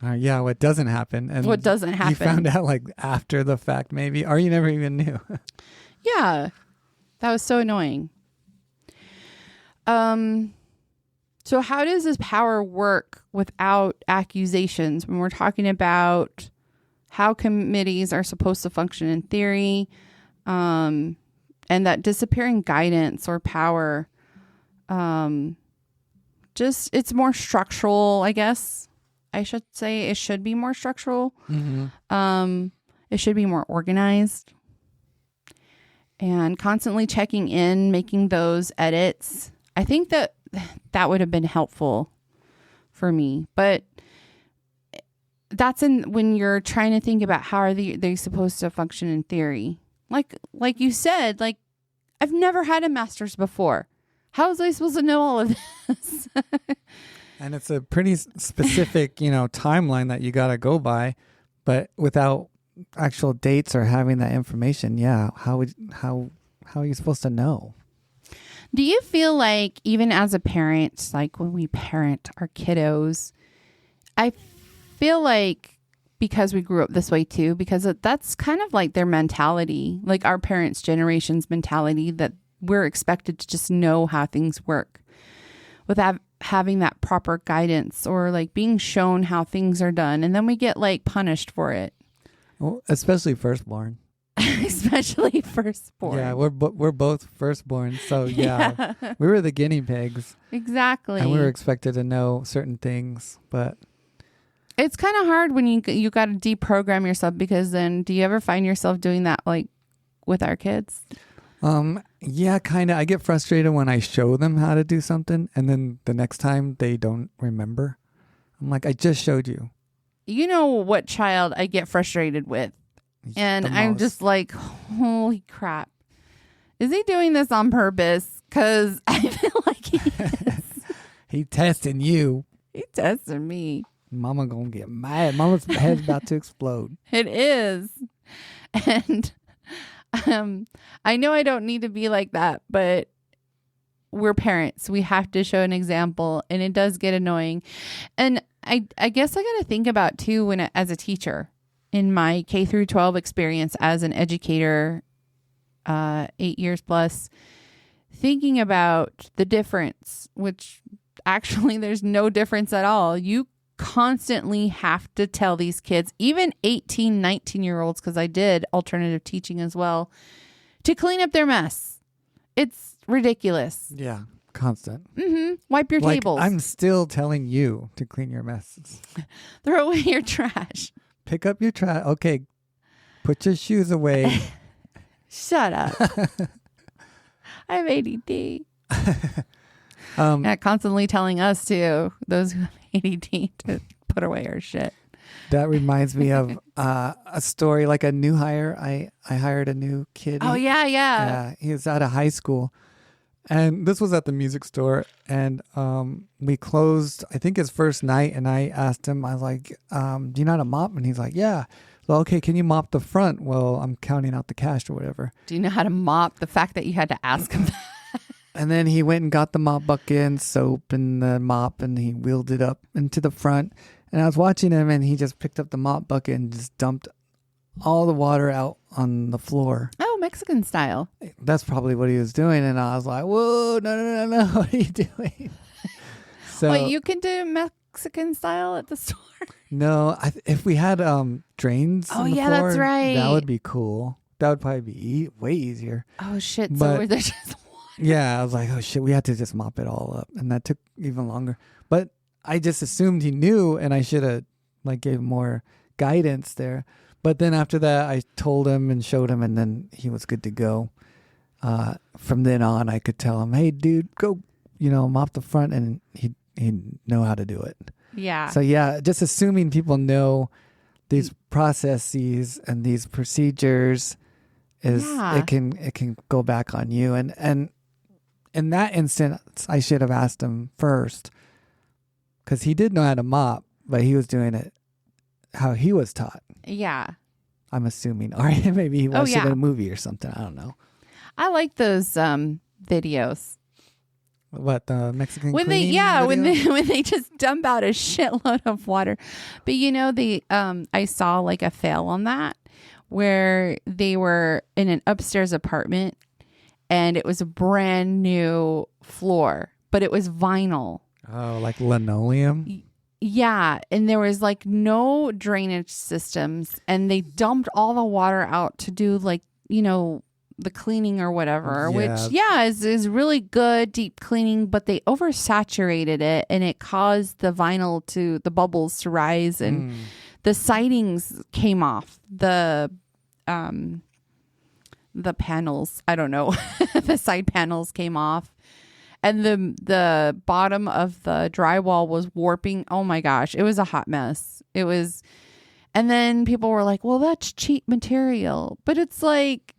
Yeah, what doesn't happen. And what doesn't happen. You found out like after the fact maybe, or you never even knew. Yeah. That was so annoying. So how does this power work without accusations when we're talking about how committees are supposed to function in theory, and that disappearing guidance or power, it's more structural, I guess. I should say it should be more structural. Mm-hmm. It should be more organized and constantly checking in, making those edits. I think that would have been helpful for me, but that's when you're trying to think about how are they supposed to function in theory. Like you said, like I've never had a master's before. How was I supposed to know all of this? And it's a pretty specific, timeline that you got to go by, but without actual dates or having that information, yeah, how are you supposed to know? Do you feel like even as a parent, like when we parent our kiddos, I feel like because we grew up this way too, because that's kind of like their mentality, like our parents' generation's mentality, that we're expected to just know how things work without having that proper guidance or like being shown how things are done. And then we get like punished for it. Well, especially firstborn. Especially firstborn. Yeah, we're both firstborn. So yeah, we were the guinea pigs. Exactly. And we were expected to know certain things, but it's kind of hard when you got to deprogram yourself, because then do you ever find yourself doing that like with our kids? Yeah, kind of. I get frustrated when I show them how to do something and then the next time they don't remember. I'm like, I just showed you. You know what child I get frustrated with? And I'm just like, holy crap. Is he doing this on purpose? Because I feel like he is. He testing you. He testing me. Mama gonna get mad. Mama's head's about to explode. It is. And I know I don't need to be like that, but we're parents. We have to show an example, and it does get annoying. And I guess I got to think about too, as a teacher in my K through 12 experience as an educator, 8 years plus, thinking about the difference, which actually there's no difference at all. You constantly have to tell these kids, even 18, 19-year-olds, because I did alternative teaching as well, to clean up their mess. It's ridiculous. Yeah, constant. Mm-hmm. Wipe your tables. I'm still telling you to clean your messes. Throw away your trash. Pick up your trash. Okay, put your shoes away. Shut up. I have ADD. Constantly telling us too, those who have ADD, to put away our shit. That reminds me of a story, like a new hire. I hired a new kid. Oh, yeah. He was out of high school. And this was at the music store. And we closed, I think, his first night. And I asked him, I was like, do you know how to mop? And he's like, yeah. Well, okay, can you mop the front? Well, I'm counting out the cash or whatever. Do you know how to mop? The fact that you had to ask him that. And then he went and got the mop bucket and soap and the mop, and he wheeled it up into the front. And I was watching him, and he just picked up the mop bucket and just dumped all the water out on the floor. Oh, Mexican style. That's probably what he was doing. And I was like, whoa, no. What are you doing? So Well, you can do Mexican style at the store. no, if we had drains Oh, on the yeah, floor, that's right. that would be cool. That would probably be way easier. Oh, shit. But- So there's just Yeah, I was like, oh shit, we had to just mop it all up, and that took even longer. But I just assumed he knew, and I should have like gave more guidance there. But then after that, I told him and showed him, and then he was good to go. From then on, I could tell him, hey, dude, go, mop the front, and he'd know how to do it. Yeah. So yeah, just assuming people know these processes and these procedures is it can go back on you. And in that instance, I should have asked him first, because he did know how to mop, but he was doing it how he was taught. Yeah. I'm assuming, or maybe he watched it in a movie or something. I don't know. I like those videos. What, the Mexican When cleaning when they just dump out a shitload of water. But I saw like a fail on that where they were in an upstairs apartment and it was a brand new floor, but it was vinyl. Oh, like linoleum? Yeah, and there was like no drainage systems, and they dumped all the water out to do like, the cleaning or whatever, which is really good deep cleaning, but they oversaturated it and it caused the bubbles to rise, and the sidings came off, the panels, I don't know, the side panels came off. And the bottom of the drywall was warping. Oh my gosh, it was a hot mess. It was, and then people were like, "Well, that's cheap material," but it's like,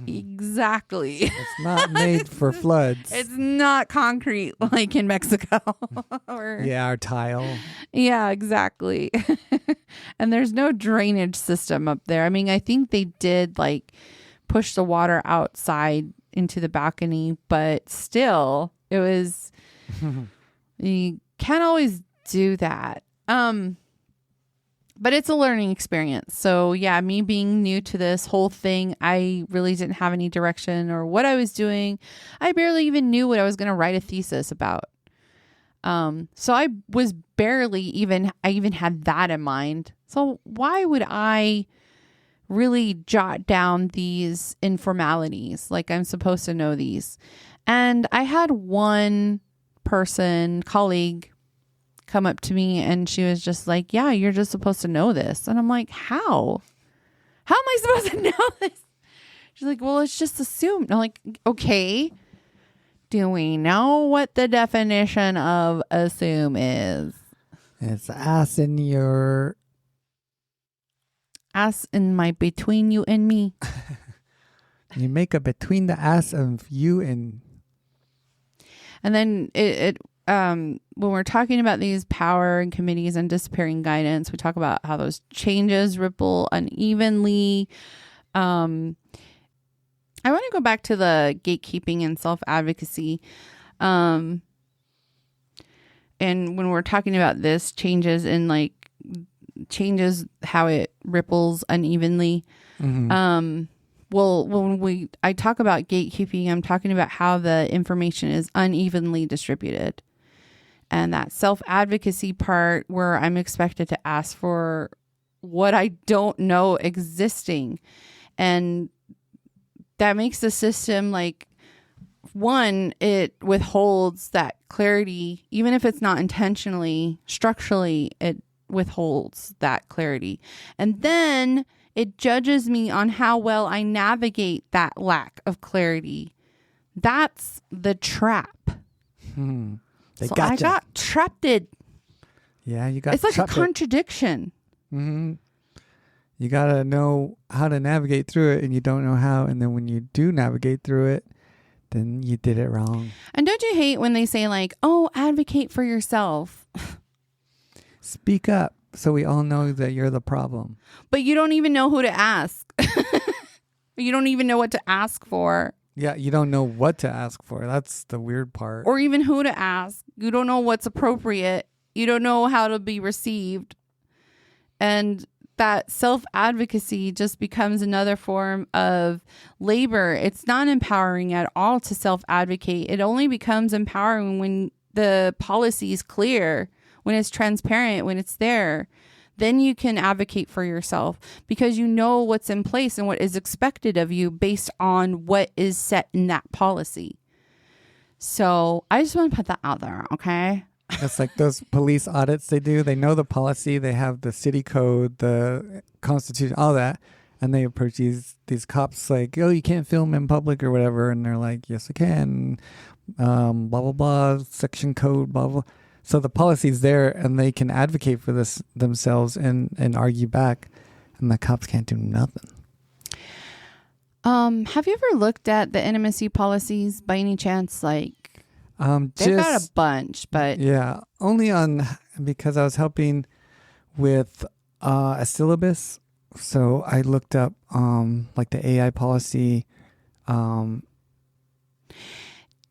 exactly. It's not made for floods. It's not concrete like in Mexico. Or tile. Yeah, exactly. And there's no drainage system up there. I mean, I think they did like push the water outside into the balcony, but still it was you can't always do that. But it's a learning experience. So yeah, me being new to this whole thing, I really didn't have any direction or what I was doing. I barely even knew what I was going to write a thesis about. So I was I even had that in mind. So why would I really jot down these informalities? Like I'm supposed to know these. And I had one colleague come up to me and she was just like, yeah, you're just supposed to know this. And I'm like, how am I supposed to know this? She's like, well, it's just assumed. I'm like, okay, do we know what the definition of assume is? It's ass in my between you and me. You make a between the ass of you and. And then when we're talking about these power and committees and disappearing guidance, we talk about how those changes ripple unevenly. I want to go back to the gatekeeping and self-advocacy. And when we're talking about this changes how it ripples unevenly. Mm-hmm. Well, when I talk about gatekeeping, I'm talking about how the information is unevenly distributed. And that self-advocacy part where I'm expected to ask for what I don't know existing. And that makes the system one, it withholds that clarity, even if it's not intentionally, structurally, it withholds that clarity. And then it judges me on how well I navigate that lack of clarity. That's the trap. They so gotcha. I got trapped. Yeah, you got. It's like a contradiction. Mm-hmm. You gotta know how to navigate through it, and you don't know how. And then when you do navigate through it, then you did it wrong. And don't you hate when they say "Oh, advocate for yourself"? Speak up, so we all know that you're the problem. But you don't even know who to ask. You don't even know what to ask for. Yeah, you don't know what to ask for. That's the weird part. Or even who to ask. You don't know what's appropriate. You don't know how to be received. And that self-advocacy just becomes another form of labor. It's not empowering at all to self-advocate. It only becomes empowering when the policy is clear, when it's transparent, when it's there. Then you can advocate for yourself because you know what's in place and what is expected of you based on what is set in that policy. So I just want to put that out there, okay? It's like those police audits they do. They know the policy. They have the city code, the constitution, all that. And they approach these cops like, oh, you can't film in public or whatever. And they're like, yes, I can. Blah, blah, blah, section code, blah, blah. So the policy's there and they can advocate for this themselves and argue back. And the cops can't do nothing. Have you ever looked at the intimacy policies by any chance? Like, they've got a bunch, but yeah, only because I was helping with a syllabus. So I looked up like the AI policy,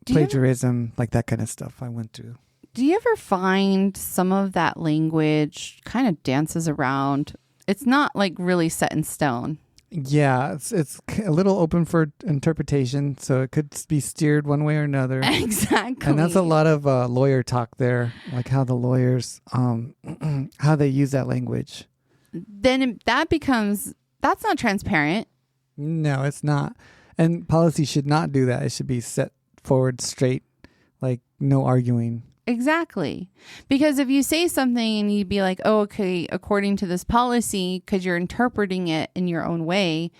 plagiarism, like that kind of stuff I went through. Do you ever find some of that language kind of dances around? It's not like really set in stone. Yeah, it's a little open for interpretation, so it could be steered one way or another. Exactly. And that's a lot of lawyer talk there, like how the lawyers, how they use that language. Then that's not transparent. No, it's not. And policy should not do that. It should be set forward straight, like no arguing. Exactly. Because if you say something and you'd be like, oh, okay, according to this policy, because you're interpreting it in your own way,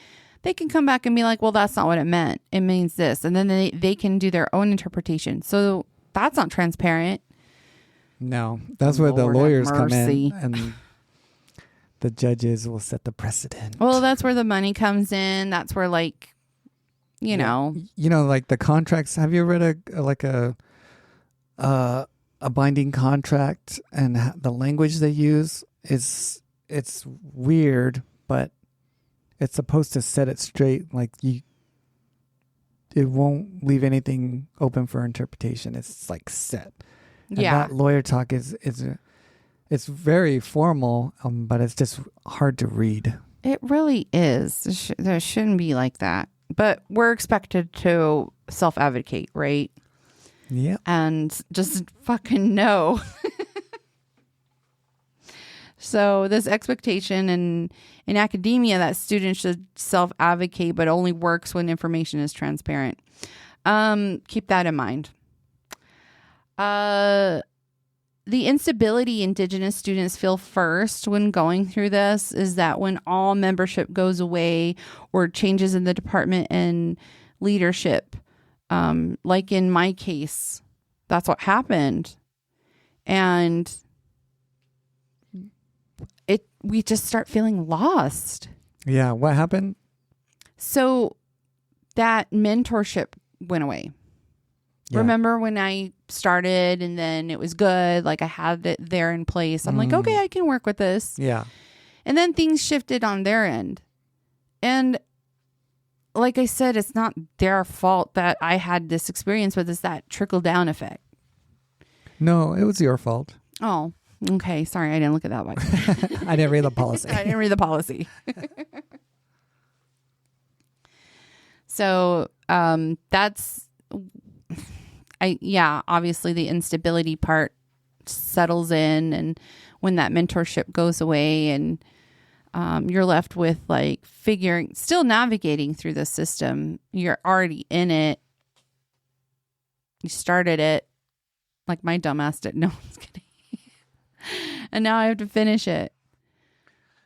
they can come back and be like, well, that's not what it meant. It means this. And then they can do their own interpretation. So that's not transparent. No, that's where the lawyers come in and the judges will set the precedent. Well, that's where the money comes in. That's where like, you know, like the contracts. Have you read a binding contract and the language they use it's weird, but it's supposed to set it straight. Like it won't leave anything open for interpretation. It's like set. And that lawyer talk it's very formal, but it's just hard to read. It really is. There shouldn't be like that. But we're expected to self-advocate, right? Yeah. And just fucking know. So this expectation in academia that students should self-advocate, but only works when information is transparent. Keep that in mind. The instability Indigenous students feel first when going through this is that when all membership goes away or changes in the department and leadership, like in my case, that's what happened. And we just start feeling lost. Yeah. What happened? So that mentorship went away. Yeah. Remember when I started and then it was good, like I had it there in place. I'm like, okay, I can work with this. Yeah. And then things shifted on their end. And like I said, it's not their fault that I had this experience, but it's that trickle down effect. No, it was your fault. Oh, okay. Sorry, I didn't look at that way. I didn't read the policy. I didn't read the policy. So that's, obviously the instability part settles in, and when that mentorship goes away and you're left with like still navigating through the system. You're already in it. You started it like my dumbass did. No, I'm kidding. And now I have to finish it.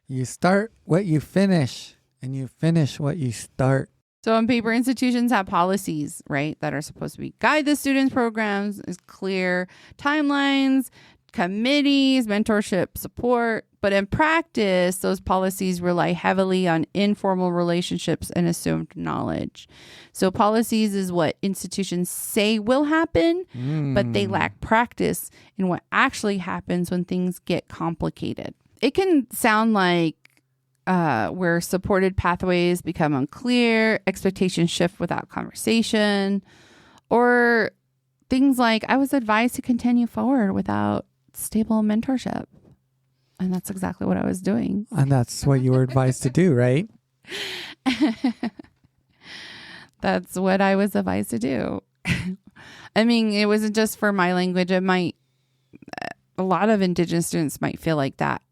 You start what you finish and you finish what you start. So on paper, institutions have policies, right, that are supposed to guide the students' programs, is clear timelines, committees, mentorship, support. But in practice, those policies rely heavily on informal relationships and assumed knowledge. So policies is what institutions say will happen, but they lack practice in what actually happens when things get complicated. It can sound like where supported pathways become unclear, expectations shift without conversation, or things like I was advised to continue forward without stable mentorship. And that's exactly what I was doing. And that's what you were advised to do, right? That's what I was advised to do. I mean, it wasn't just for my language. A lot of Indigenous students might feel like that.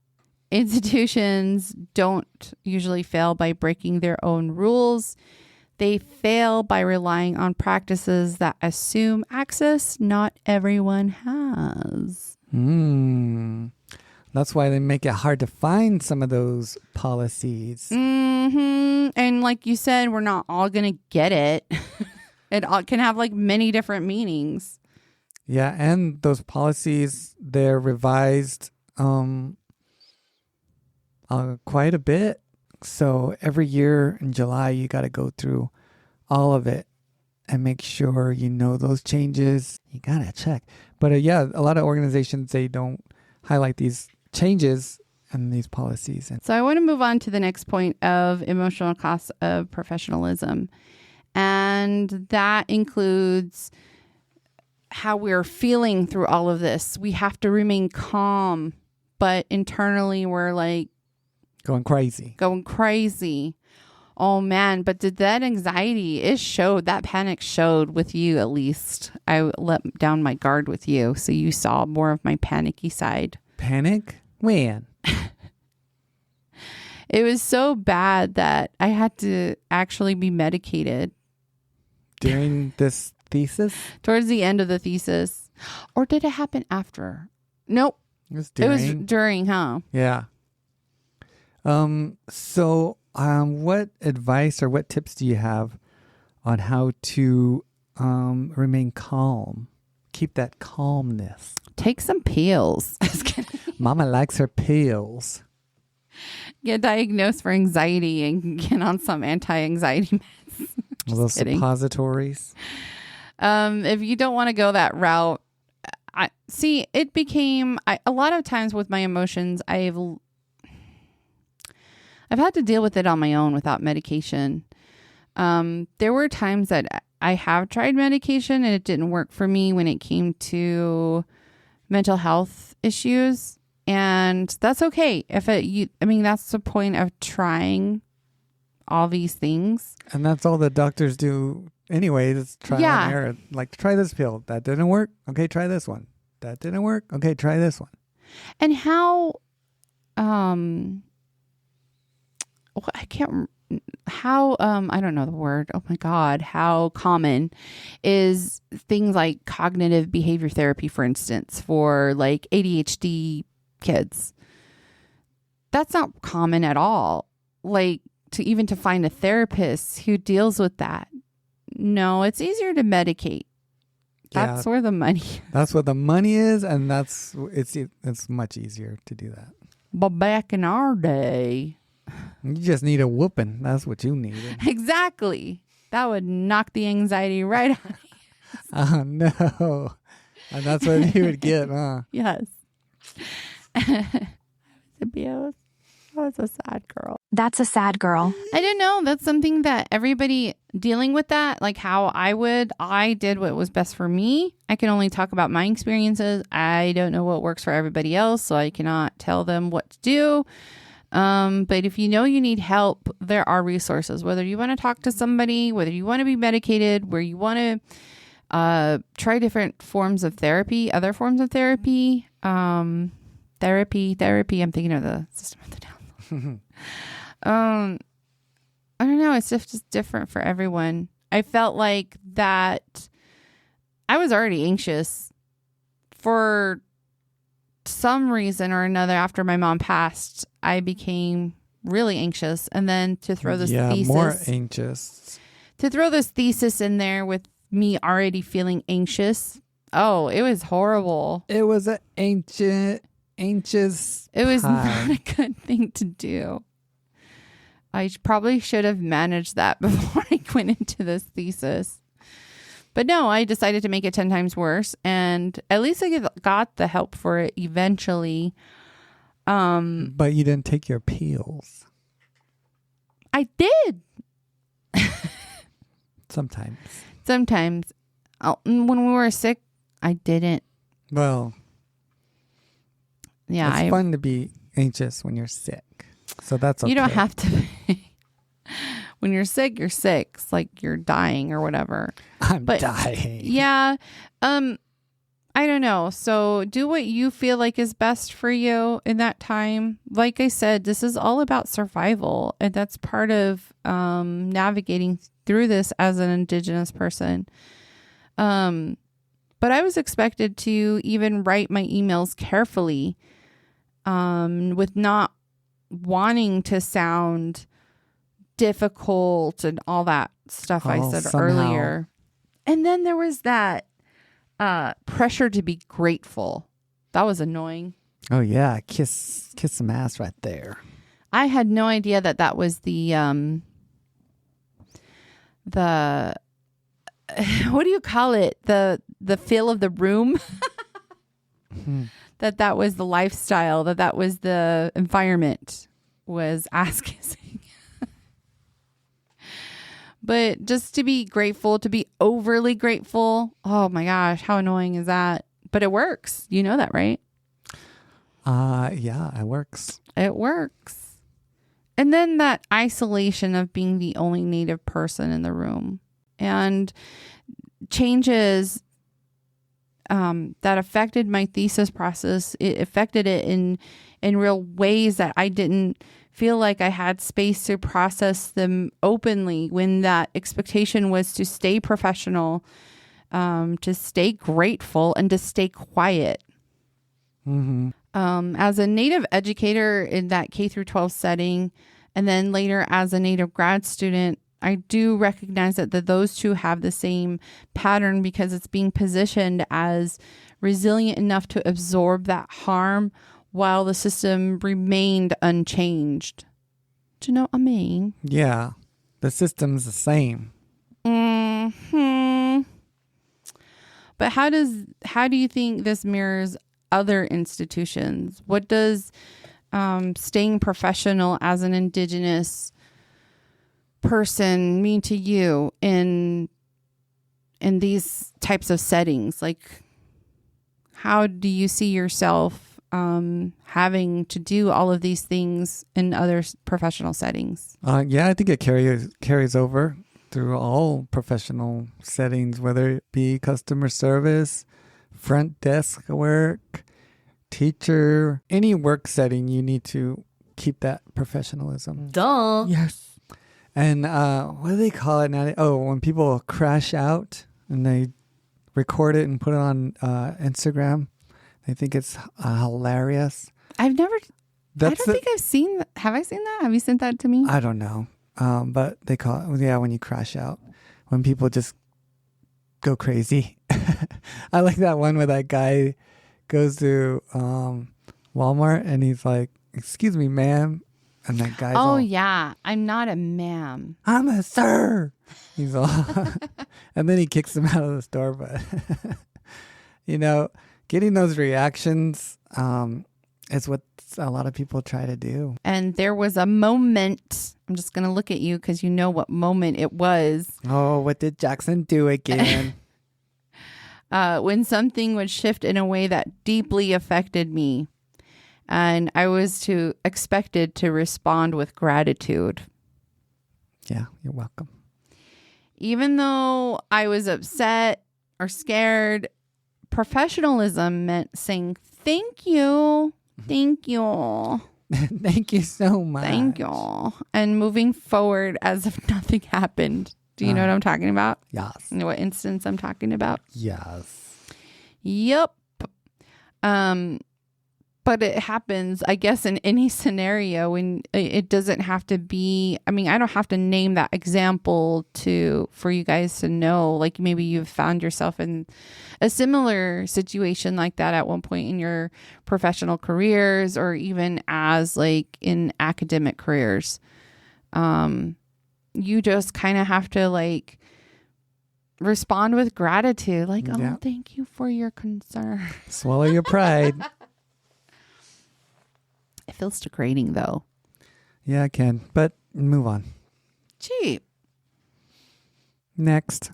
Institutions don't usually fail by breaking their own rules. They fail by relying on practices that assume access not everyone has. That's why they make it hard to find some of those policies. And like you said, we're not all going to get it. It can have like many different meanings. Yeah, and those policies, they're revised quite a bit. So every year in July, you got to go through all of it and make sure you know those changes. You got to check. But yeah, a lot of organizations, they don't highlight these changes and these policies. So I want to move on to the next point of emotional costs of professionalism. And that includes how we're feeling through all of this. We have to remain calm, but internally we're like going crazy. Oh man, but did that anxiety, that panic showed with you at least. I let down my guard with you, so you saw more of my panicky side. Panic? When? It was so bad that I had to actually be medicated. During this thesis? Towards the end of the thesis. Or did it happen after? Nope. It was during. It was during, huh? Yeah. So what advice or what tips do you have on how to remain calm? Keep that calmness. Take some pills. Mama likes her pills. Get diagnosed for anxiety and get on some anti-anxiety meds. Those suppositories. If you don't want to go that route, it became a lot of times with my emotions. I've had to deal with it on my own without medication. There were times that I have tried medication and it didn't work for me when it came to mental health issues. And that's okay. That's the point of trying all these things. And that's all the doctors do anyway. It's trial and error. Like, try this pill. That didn't work. Okay, try this one. That didn't work. Okay, try this one. And how, I don't know the word. Oh my God. How common is things like cognitive behavior therapy, for instance, for like ADHD kids? That's not common at all. Like to find a therapist who deals with that. No, it's easier to medicate. That's where the money is. That's what the money is, and it's much easier to do that. But back in our day, you just need a whooping. That's what you needed. Exactly. That would knock the anxiety right out. Oh no. And that's what you would get, huh? Yes. I was a sad girl. That's a sad girl. I don't know. That's something that everybody dealing with that, like how I did what was best for me. I can only talk about my experiences. I don't know what works for everybody else, so I cannot tell them what to do. But if you know you need help, there are resources, whether you want to talk to somebody, whether you want to be medicated, where you want to try different forms of therapy, other forms of therapy, therapy. I'm thinking of the system of the down. I don't know. It's just different for everyone. I felt like that I was already anxious for some reason or another. After my mom passed, I became really anxious. And then to throw this thesis, more anxious. To throw this thesis in there with me already feeling anxious. Oh, it was horrible. It was an anxious. It was not a good thing to do. I probably should have managed that before I went into this thesis. But no, I decided to make it 10 times worse. And at least I got the help for it eventually. But you didn't take your pills. I did. Sometimes. When we were sick, I didn't. Well, yeah, it's fun to be anxious when you're sick. So that's okay. You don't have to be. When you're sick, you're sick. It's like you're dying or whatever. I'm dying. Yeah. I don't know. So do what you feel like is best for you in that time. Like I said, this is all about survival. And that's part of navigating through this as an Indigenous person. But I was expected to even write my emails carefully with not wanting to sound difficult and all that stuff I said earlier. And then there was that pressure to be grateful. That was annoying. Oh yeah, kiss some ass right there. I had no idea that was the what do you call it? The feel of the room. that was the lifestyle, that was the environment, was ass kissing. But just to be grateful, to be overly grateful. Oh my gosh, how annoying is that? But it works. You know that, right? Yeah, it works. It works. And then that isolation of being the only Native person in the room, and changes that affected my thesis process. It affected it in real ways that I didn't feel like I had space to process them openly, when that expectation was to stay professional, to stay grateful, and to stay quiet. Mm-hmm. As a Native educator in that K through 12 setting, and then later as a Native grad student, I do recognize that those two have the same pattern, because it's being positioned as resilient enough to absorb that harm while the system remained unchanged. Do you know what I mean? Yeah, the system's the same. Mm-hmm. But how do you think this mirrors other institutions? What does staying professional as an Indigenous person mean to you in these types of settings? Like, how do you see yourself having to do all of these things in other professional settings? Yeah, I think it carries over through all professional settings, whether it be customer service, front desk work, teacher, any work setting. You need to keep that professionalism. Duh. Yes. And what do they call it now? Oh, when people crash out and they record it and put it on Instagram, they think it's hilarious. I don't think I've seen. Have I seen that? Have you sent that to me? I don't know. But they call it, when you crash out, when people just go crazy. I like that one where that guy goes to Walmart and he's like, "Excuse me, ma'am," and that guy's yeah, I'm not a ma'am. "I'm a sir." He's all, and then he kicks him out of the store. But getting those reactions is what a lot of people try to do. And there was a moment. I'm just going to look at you because you know what moment it was. Oh, what did Jackson do again? When something would shift in a way that deeply affected me. And I was expected to respond with gratitude. Yeah, you're welcome. Even though I was upset or scared, professionalism meant saying, "Thank you. Thank you. Thank you so much. Thank you." And moving forward as if nothing happened. Do you know what I'm talking about? Yes. You know what instance I'm talking about? Yes. Yep. But it happens, I guess, in any scenario, when it doesn't have to be, I don't have to name that example for you guys to know. Like, maybe you've found yourself in a similar situation like that at one point in your professional careers, or even as like in academic careers. You just kind of have to like respond with gratitude. Like, yeah. Oh, thank you for your concern. Swallow your pride. It feels degrading, though. Yeah, I can. But move on. Cheap. Next.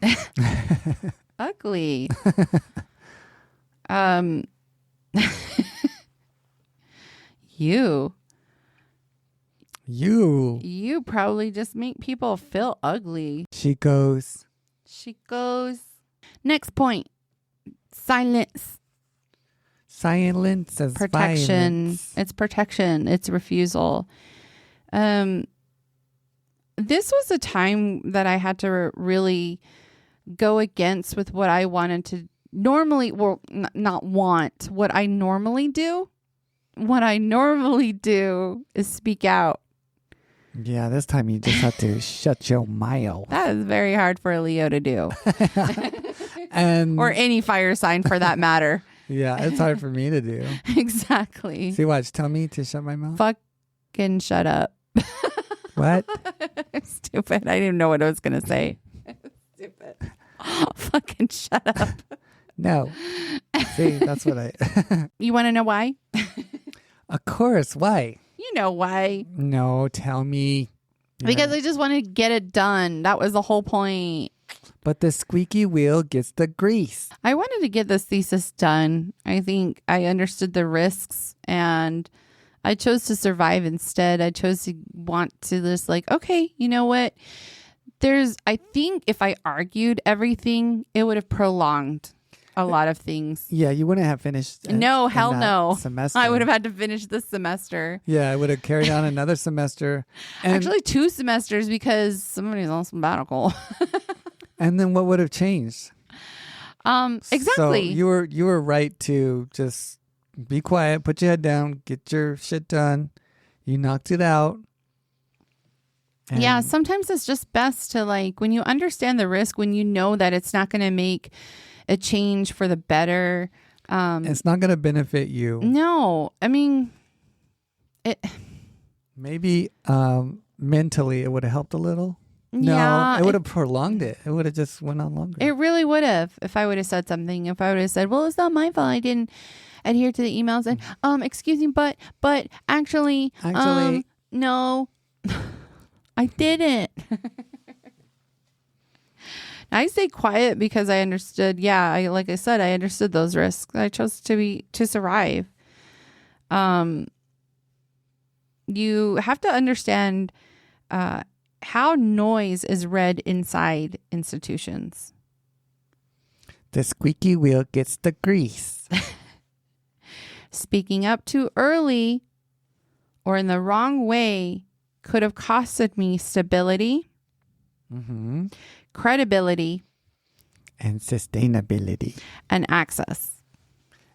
You You. probably just make people feel ugly. She goes. Next point. Silence. Silence as Protection. violence. It's protection. It's refusal. This was a time that I had to really go against with what I wanted to normally, not want. What I normally do. What I normally do is speak out. Yeah, this time you just have to shut your mouth. That is very hard for a Leo to do. And Or any fire sign for that matter. yeah, it's hard for me to do. Exactly. See, watch. Tell me to shut my mouth. Fucking shut up. What? Stupid. I didn't even know what I was going to say. Stupid. Fucking shut up. No. See, that's what I... You want to know why? Of course. Why? You know why. No, tell me. Because I just wanted to get it done. That was the whole point. But the squeaky wheel gets the grease. I wanted to get this thesis done. I think I understood the risks and I chose to survive instead. I chose to want to just like, okay, you know what? I think if I argued everything, it would have prolonged a lot of things. Yeah, you wouldn't have finished. No, hell in that no. semester. I would have had to finish this semester. Yeah, I would have carried on another semester. And, Actually, 2 semesters because somebody's on sabbatical. and then what would have changed? Exactly. So you were right to just be quiet, put your head down, get your shit done. You knocked it out. And yeah, sometimes it's just best to like when you understand the risk, when you know that it's not going to make a change for the better. it's not going to benefit you. No, I mean, Maybe mentally it would have helped a little. yeah, No, it would have prolonged it. It would have just went on longer. it really would have if I would have said something. If I would have said, well, it's not my fault. I didn't adhere to the emails. And excuse me, but actually, no, I didn't. I stay quiet because I understood. Yeah, like I said, I understood those risks. I chose to survive. You have to understand how noise is read inside institutions. The squeaky wheel gets the grease. Speaking up too early or in the wrong way could have costed me stability, Mm-hmm. credibility, And sustainability. and access.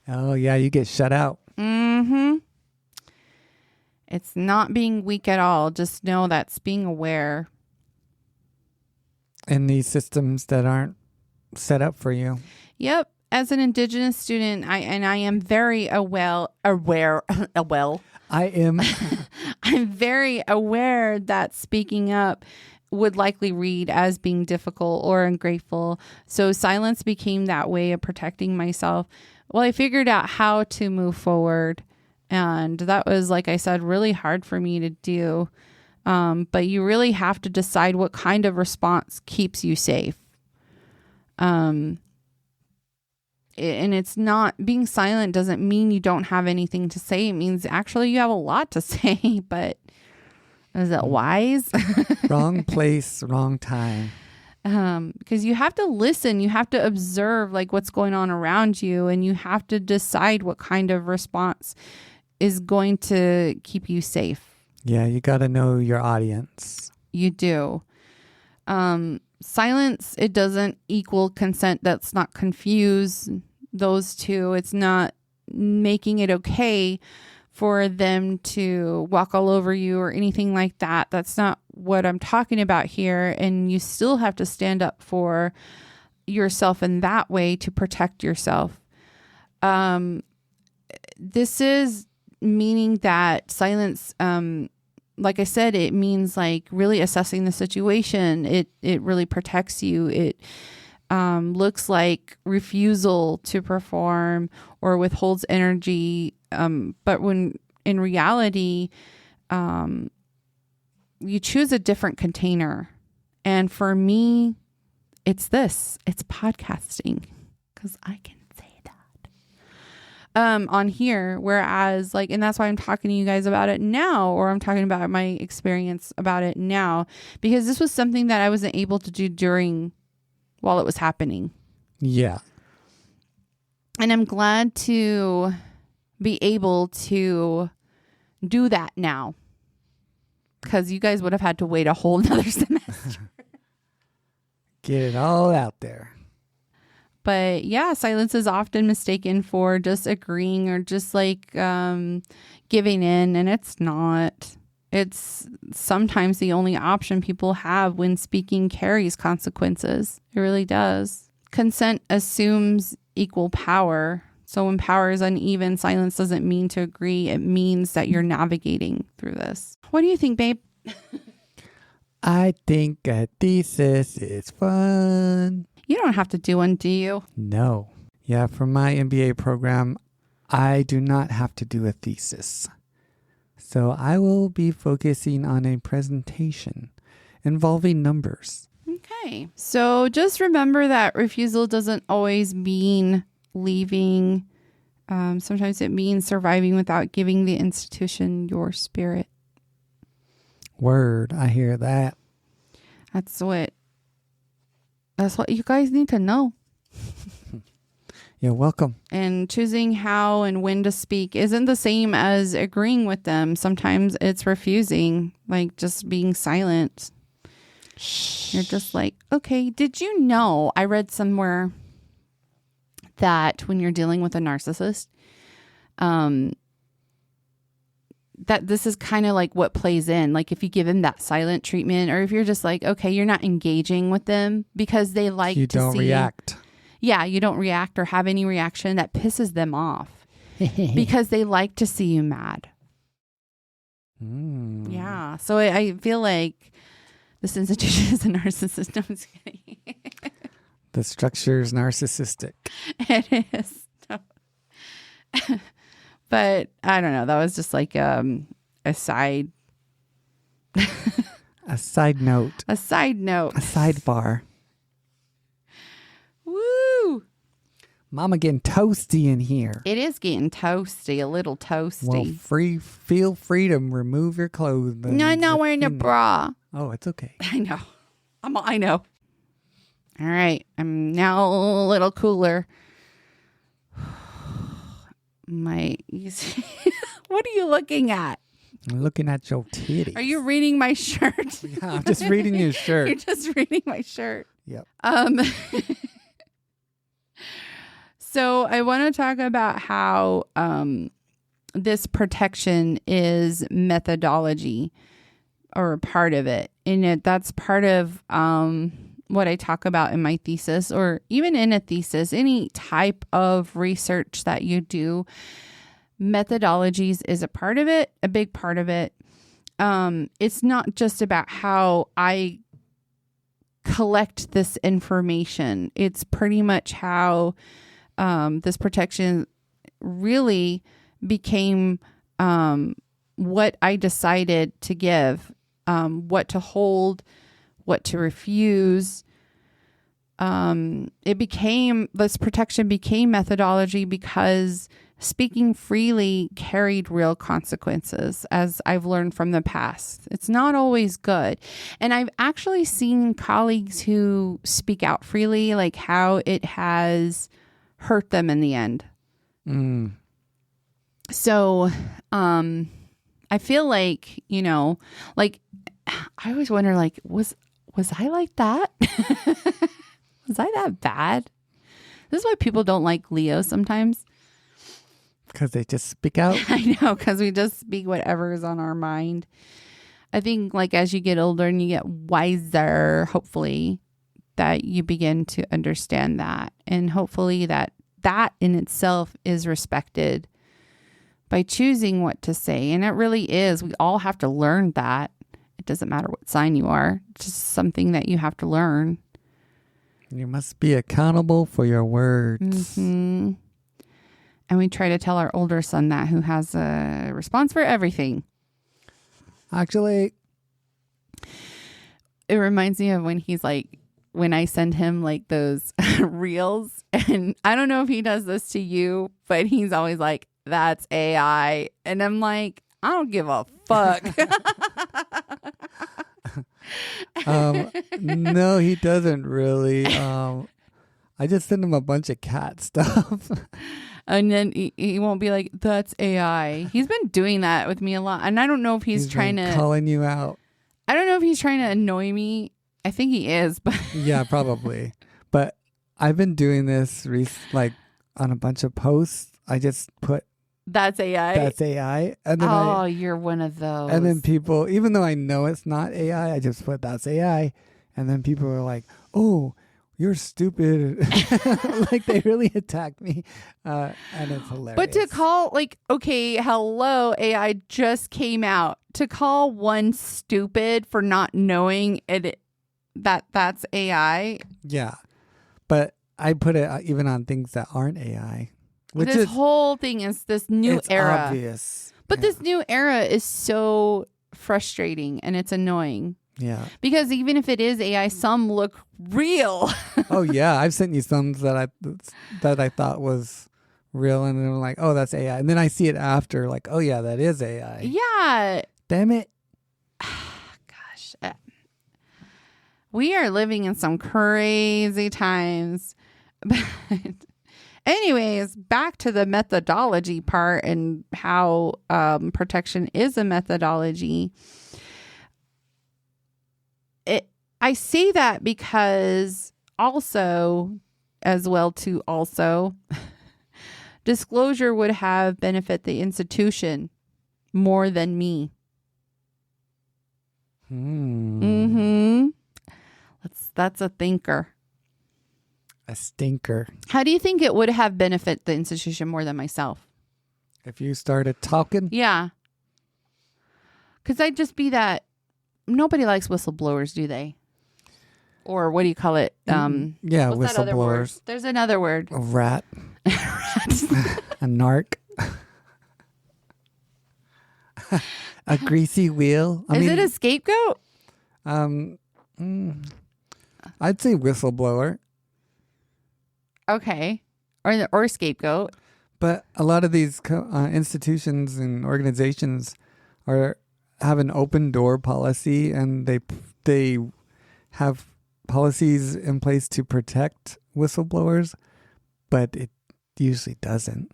Oh, yeah, you get shut out. Mm-hmm. It's not being weak at all. Just know that's being aware. In these systems that aren't set up for you. Yep. As an Indigenous student, I am very aware. I am. I'm very aware that speaking up would likely read as being difficult or ungrateful. So silence became that way of protecting myself. Well, I figured out how to move forward. And that was, like I said, really hard for me to do. But you really have to decide what kind of response keeps you safe. And it's not, being silent doesn't mean you don't have anything to say. It means actually you have a lot to say, but is it wise? Wrong place, wrong time. Because you have to listen, you have to observe like what's going on around you, and you have to decide what kind of response is going to keep you safe. Yeah, you got to know your audience. You do. Silence, it doesn't equal consent. Let's not confuse those two. It's not making it okay for them to walk all over you or anything like that. That's not what I'm talking about here. And you still have to stand up for yourself in that way to protect yourself. This is meaning that silence, like I said, it means like really assessing the situation. It really protects you. It looks like refusal to perform or withholds energy. But when in reality, you choose a different container. And for me, it's podcasting, because I can say on here. Whereas like, and that's why I'm talking to you guys about it now, or I'm talking about my experience about it now, because this was something that I wasn't able to do while it was happening. Yeah. And I'm glad to be able to do that now, because you guys would have had to wait a whole nother semester. Get it all out there. But yeah, silence is often mistaken for just agreeing or just like giving in. And it's not. It's sometimes the only option people have when speaking carries consequences. It really does. Consent assumes equal power. So when power is uneven, silence doesn't mean to agree. It means that you're navigating through this. What do you think, babe? I think a thesis is fun. You don't have to do one, do you? No. Yeah, for my MBA program, I do not have to do a thesis. So I will be focusing on a presentation involving numbers. Okay. So just remember that refusal doesn't always mean leaving. Sometimes it means surviving without giving the institution your spirit. Word, I hear that. That's what you guys need to know. You're welcome. And choosing how and when to speak isn't the same as agreeing with them. Sometimes it's refusing, like just being silent. You're just like, okay, did you know? I read somewhere that when you're dealing with a narcissist, that this is kind of like what plays in. Like if you give them that silent treatment, or if you're just like, okay, you're not engaging with them because they like you to don't see. react. Yeah, you don't react or have any reaction, that pisses them off because they like to see you mad. Yeah. So I feel like this institution is a narcissist. No, I'm just kidding. The structure is narcissistic. It is. But I don't know. That was just like a side. A side note. A side note. A sidebar. Woo! Mama getting toasty in here. It is getting toasty, a little toasty. Well, feel free to remove your clothes. No, I'm not wearing a bra. Oh, it's okay. I know. I know. All right. I'm now a little cooler. What are you looking at? I'm looking at your titties. Are you reading my shirt? Yeah, I'm just reading your shirt. You're just reading my shirt. Yep. So I want to talk about how this protection is methodology, or a part of it. And that's part of what I talk about in my thesis, or even in a thesis, any type of research that you do. Methodologies is a part of it, a big part of it. It's not just about how I collect this information. It's pretty much how this protection really became what I decided to give, what to hold, what to refuse. This protection became methodology because speaking freely carried real consequences, as I've learned from the past. It's not always good. And I've actually seen colleagues who speak out freely, like how it has hurt them in the end. So, I feel like, like I always wonder, like, was I like that? Was I that bad? This is why people don't like Leo sometimes. Because they just speak out. I know, because we just speak whatever is on our mind. I think like as you get older and you get wiser, hopefully, that you begin to understand that. And hopefully that in itself is respected by choosing what to say. And it really is. We all have to learn that. It doesn't matter what sign you are. It's just something that you have to learn. You must be accountable for your words. Mm-hmm. And we try to tell our older son that, who has a response for everything. Actually, it reminds me of when he's like when I send him like those reels, and I don't know if he does this to you, but he's always like, that's AI. And I'm like, I don't give a fuck. No, he doesn't really. I just send him a bunch of cat stuff. And then he won't be like, that's AI. He's been doing that with me a lot. And I don't know if he's trying to calling you out. I don't know if he's trying to annoy me. I think he is, but yeah, probably. But I've been doing this like on a bunch of posts. I just put that's AI. That's AI. And then you're one of those. And then people, even though I know it's not AI, I just put that's AI. And then people are like, oh, you're stupid. Like they really attacked me. And it's hilarious. But to call like, okay, hello, AI just came out. To call one stupid for not knowing that's AI. Yeah. But I put it even on things that aren't AI. This whole thing is this new era. It's obvious. But this new era is so frustrating and it's annoying. Yeah. Because even if it is AI, some look real. Oh yeah, I've sent you some that I thought was real, and I'm like, oh, that's AI, and then I see it after, like, oh yeah, that is AI. Yeah. Damn it. Gosh. We are living in some crazy times. But anyways, back to the methodology part and how protection is a methodology. I say that because disclosure would have benefit the institution more than me. That's a thinker. A stinker. How do you think it would have benefit the institution more than myself? If you started talking? Yeah. Because I'd just be that. Nobody likes whistleblowers, do they? Or what do you call it? Yeah, whistleblowers. There's another word. A rat. A narc. A greasy wheel. Is it a scapegoat? I'd say whistleblower. Okay. Or scapegoat. But a lot of these institutions and organizations have an open door policy, and they have policies in place to protect whistleblowers, but it usually doesn't.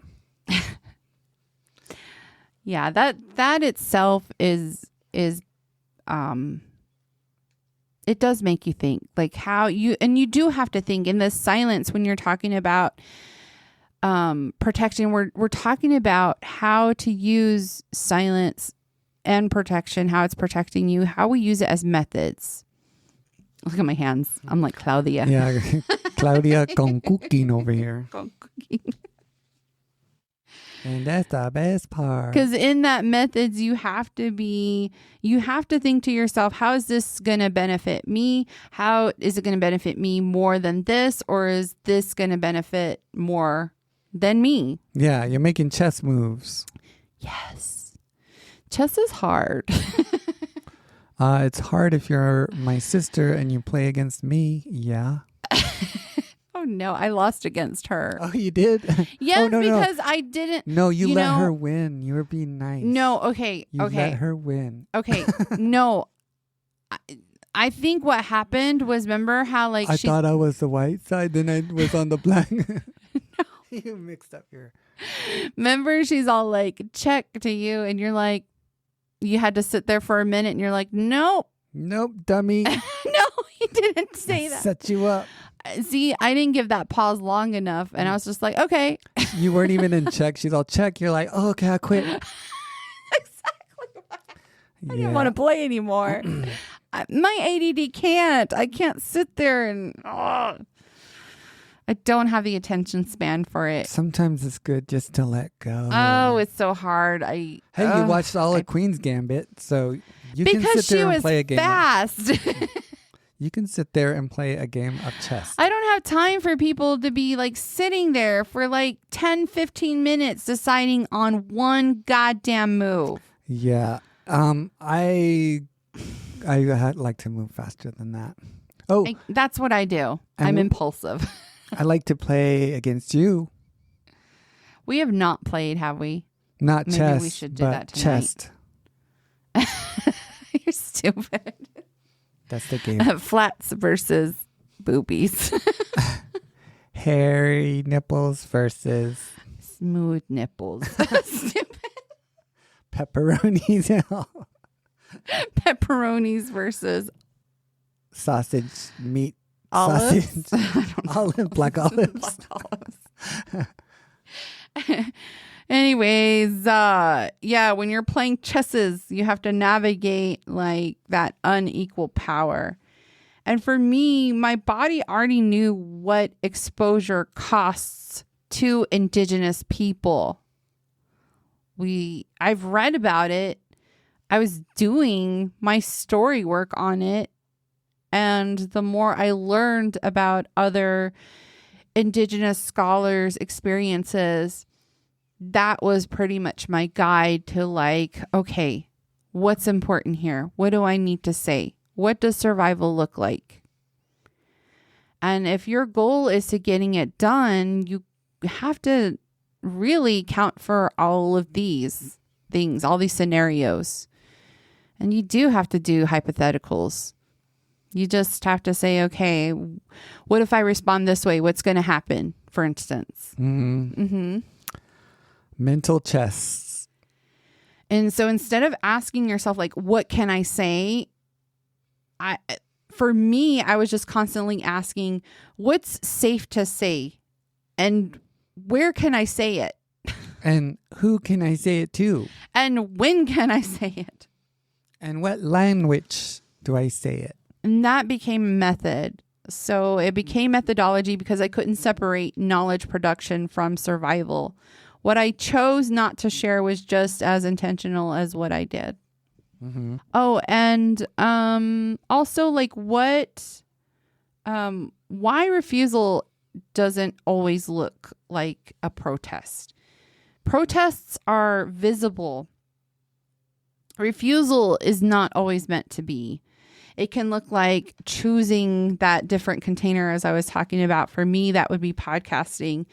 Yeah, that itself is it does make you think, like how you do have to think in the silence when you're talking about protection. We're talking about how to use silence and protection, how it's protecting you, how we use it as methods. Look at my hands. I'm like Claudia. Yeah, Claudia con cooking over here. Con cooking. And that's the best part. Because in that methods, you have to think to yourself, how is this going to benefit me? How is it going to benefit me more than this? Or is this going to benefit more than me? Yeah, you're making chess moves. Yes. Chess is hard. It's hard if you're my sister and you play against me. Yeah. Oh, no. I lost against her. Oh, you did? Yes, oh, no, because I didn't. No, you let her win. You were being nice. No, okay. You let her win. Okay. No. I think what happened was, remember how like I thought I was the white side, then I was on the black. No. You mixed up your... Remember, she's all like, check to you, and you're like, you had to sit there for a minute, and you're like, nope. Nope, dummy. No, he didn't say that. Set you up. See, I didn't give that pause long enough, and I was just like, okay. You weren't even in check. She's all check. You're like, oh, okay, I quit. Exactly. I didn't want to play anymore. My ADD can't. I can't sit there and... I don't have the attention span for it. Sometimes it's good just to let go. Oh, it's so hard. You watched all of Queen's Gambit, so you can sit there and play a game. Fast. You can sit there and play a game of chess. I don't have time for people to be like sitting there for like 10, 15 minutes deciding on one goddamn move. Yeah. I'd like to move faster than that. Oh, That's what I do. I'm impulsive. I like to play against you. We have not played, have we? Not Maybe chess, we should do but that tonight. chest. You're stupid. That's the game. Flats versus boobies. Hairy nipples versus Smooth nipples. Stupid. pepperonis. Pepperonis versus Sausage, meat, olives. sausage, black olives. Black olives. Anyways, yeah, when you're playing chesses, you have to navigate like that unequal power. And for me, my body already knew what exposure costs to Indigenous people. I've read about it. I was doing my story work on it. And the more I learned about other Indigenous scholars' experiences, that was pretty much my guide to like, okay, what's important here? What do I need to say? What does survival look like? And if your goal is to getting it done, you have to really count for all of these things, all these scenarios. And you do have to do hypotheticals. You just have to say, okay, what if I respond this way? What's going to happen, for instance? Mental chess. And so instead of asking yourself, like, what can I say? For me, I was just constantly asking, what's safe to say? And where can I say it? And who can I say it to? And when can I say it? And what language do I say it? And that became a method. So it became methodology because I couldn't separate knowledge production from survival. What I chose not to share was just as intentional as what I did. Mm-hmm. Oh, and also like why refusal doesn't always look like a protest. Protests are visible. Refusal is not always meant to be. It can look like choosing that different container, as I was talking about. For me, that would be podcasting.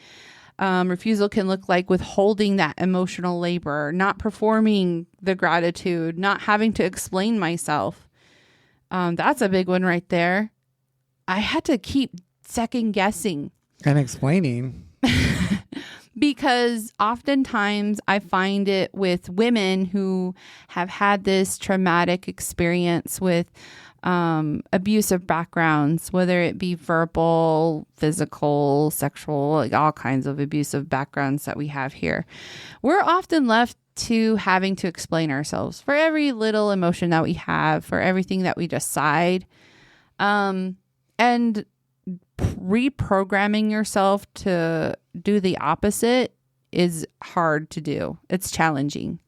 Refusal can look like withholding that emotional labor, not performing the gratitude, not having to explain myself. That's a big one right there. I had to keep second guessing. And explaining. Because oftentimes I find it with women who have had this traumatic experience with abusive backgrounds, whether it be verbal, physical, sexual, like all kinds of abusive backgrounds that we have here. We're often left to having to explain ourselves for every little emotion that we have, for everything that we decide. And reprogramming yourself to do the opposite is hard to do. It's challenging.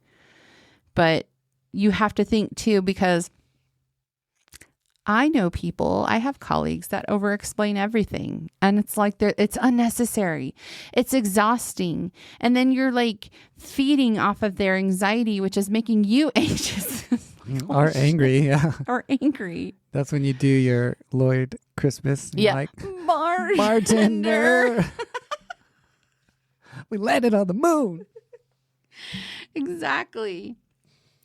But you have to think too, because I know people, I have colleagues that over-explain everything. And it's like it's unnecessary. It's exhausting. And then you're like feeding off of their anxiety, which is making you anxious. Or angry, yeah. Or angry. That's when you do your Lloyd Christmas. Yeah. Like, Bartender. We landed on the moon. Exactly.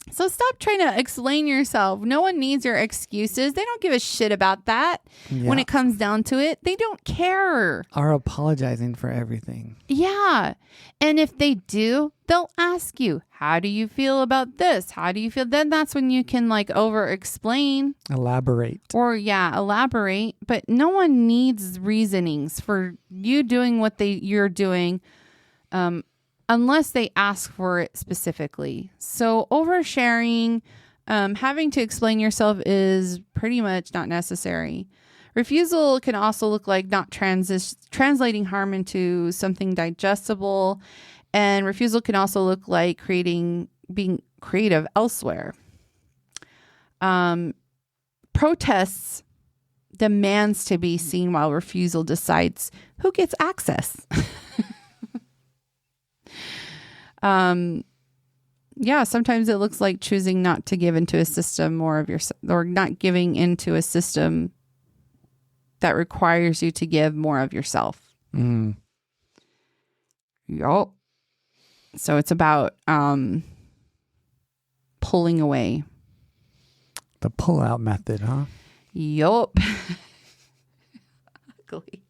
So stop trying to explain yourself. No one needs your excuses. They don't give a shit about that. Yeah. When it comes down to it. They don't care. Are apologizing for everything. Yeah. And if they do, they'll ask you, how do you feel about this? How do you feel? Then that's when you can like over explain. Elaborate. Or elaborate. But no one needs reasonings for you doing what you're doing. Unless they ask for it specifically. So oversharing, having to explain yourself is pretty much not necessary. Refusal can also look like not translating harm into something digestible. And refusal can also look like being creative elsewhere. Protests demands to be seen while refusal decides who gets access. Sometimes it looks like choosing not to give into a system or not giving into a system that requires you to give more of yourself. Mm. Yup. So it's about pulling away. The pull-out method, huh? Yup. Ugly.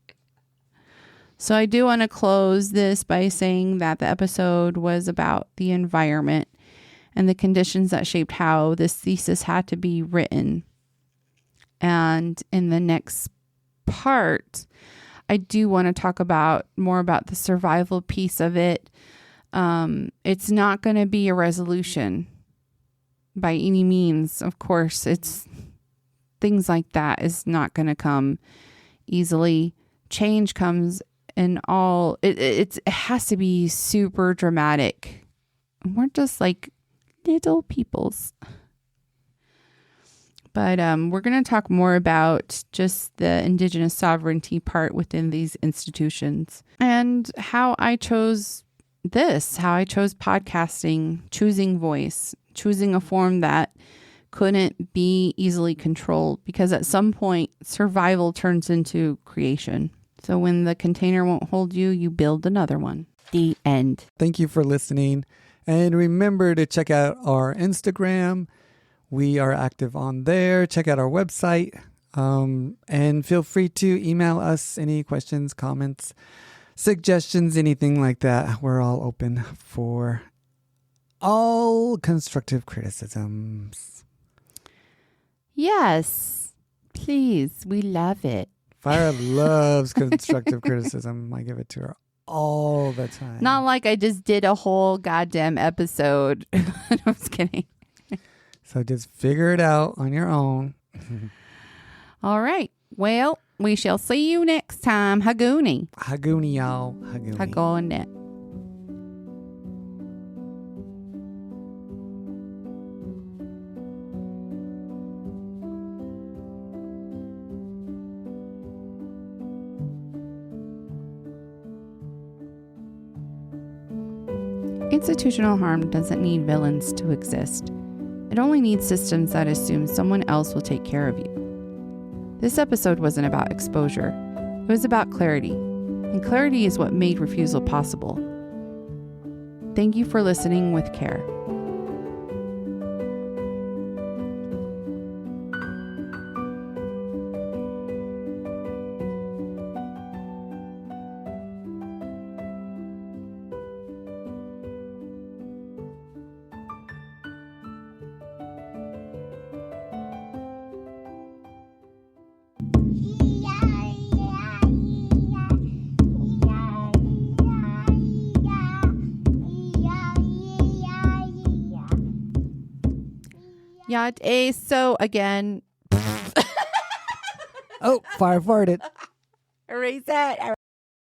So I do want to close this by saying that the episode was about the environment and the conditions that shaped how this thesis had to be written. And in the next part, I do want to talk more about the survival piece of it. It's not going to be a resolution by any means. Of course, it's things like that is not going to come easily. Change comes in all, it has to be super dramatic. We're just like little peoples. But we're going to talk more about just the Indigenous sovereignty part within these institutions and how I chose podcasting, choosing voice, choosing a form that couldn't be easily controlled, because at some point survival turns into creation. So when the container won't hold you, you build another one. The end. Thank you for listening. And remember to check out our Instagram. We are active on there. Check out our website. And feel free to email us any questions, comments, suggestions, anything like that. We're all open for all constructive criticisms. Yes, please. We love it. Fire loves constructive criticism. I give it to her all the time. Not like I just did a whole goddamn episode. I was kidding. So just figure it out on your own. All right. Well, we shall see you next time. Haguni. Haguni, y'all. Haguni. Hagone. Institutional harm doesn't need villains to exist. It only needs systems that assume someone else will take care of you. This episode wasn't about exposure. It was about clarity. And clarity is what made refusal possible. Thank you for listening with care. Yeah, so again. Oh, fire farted. Erase that.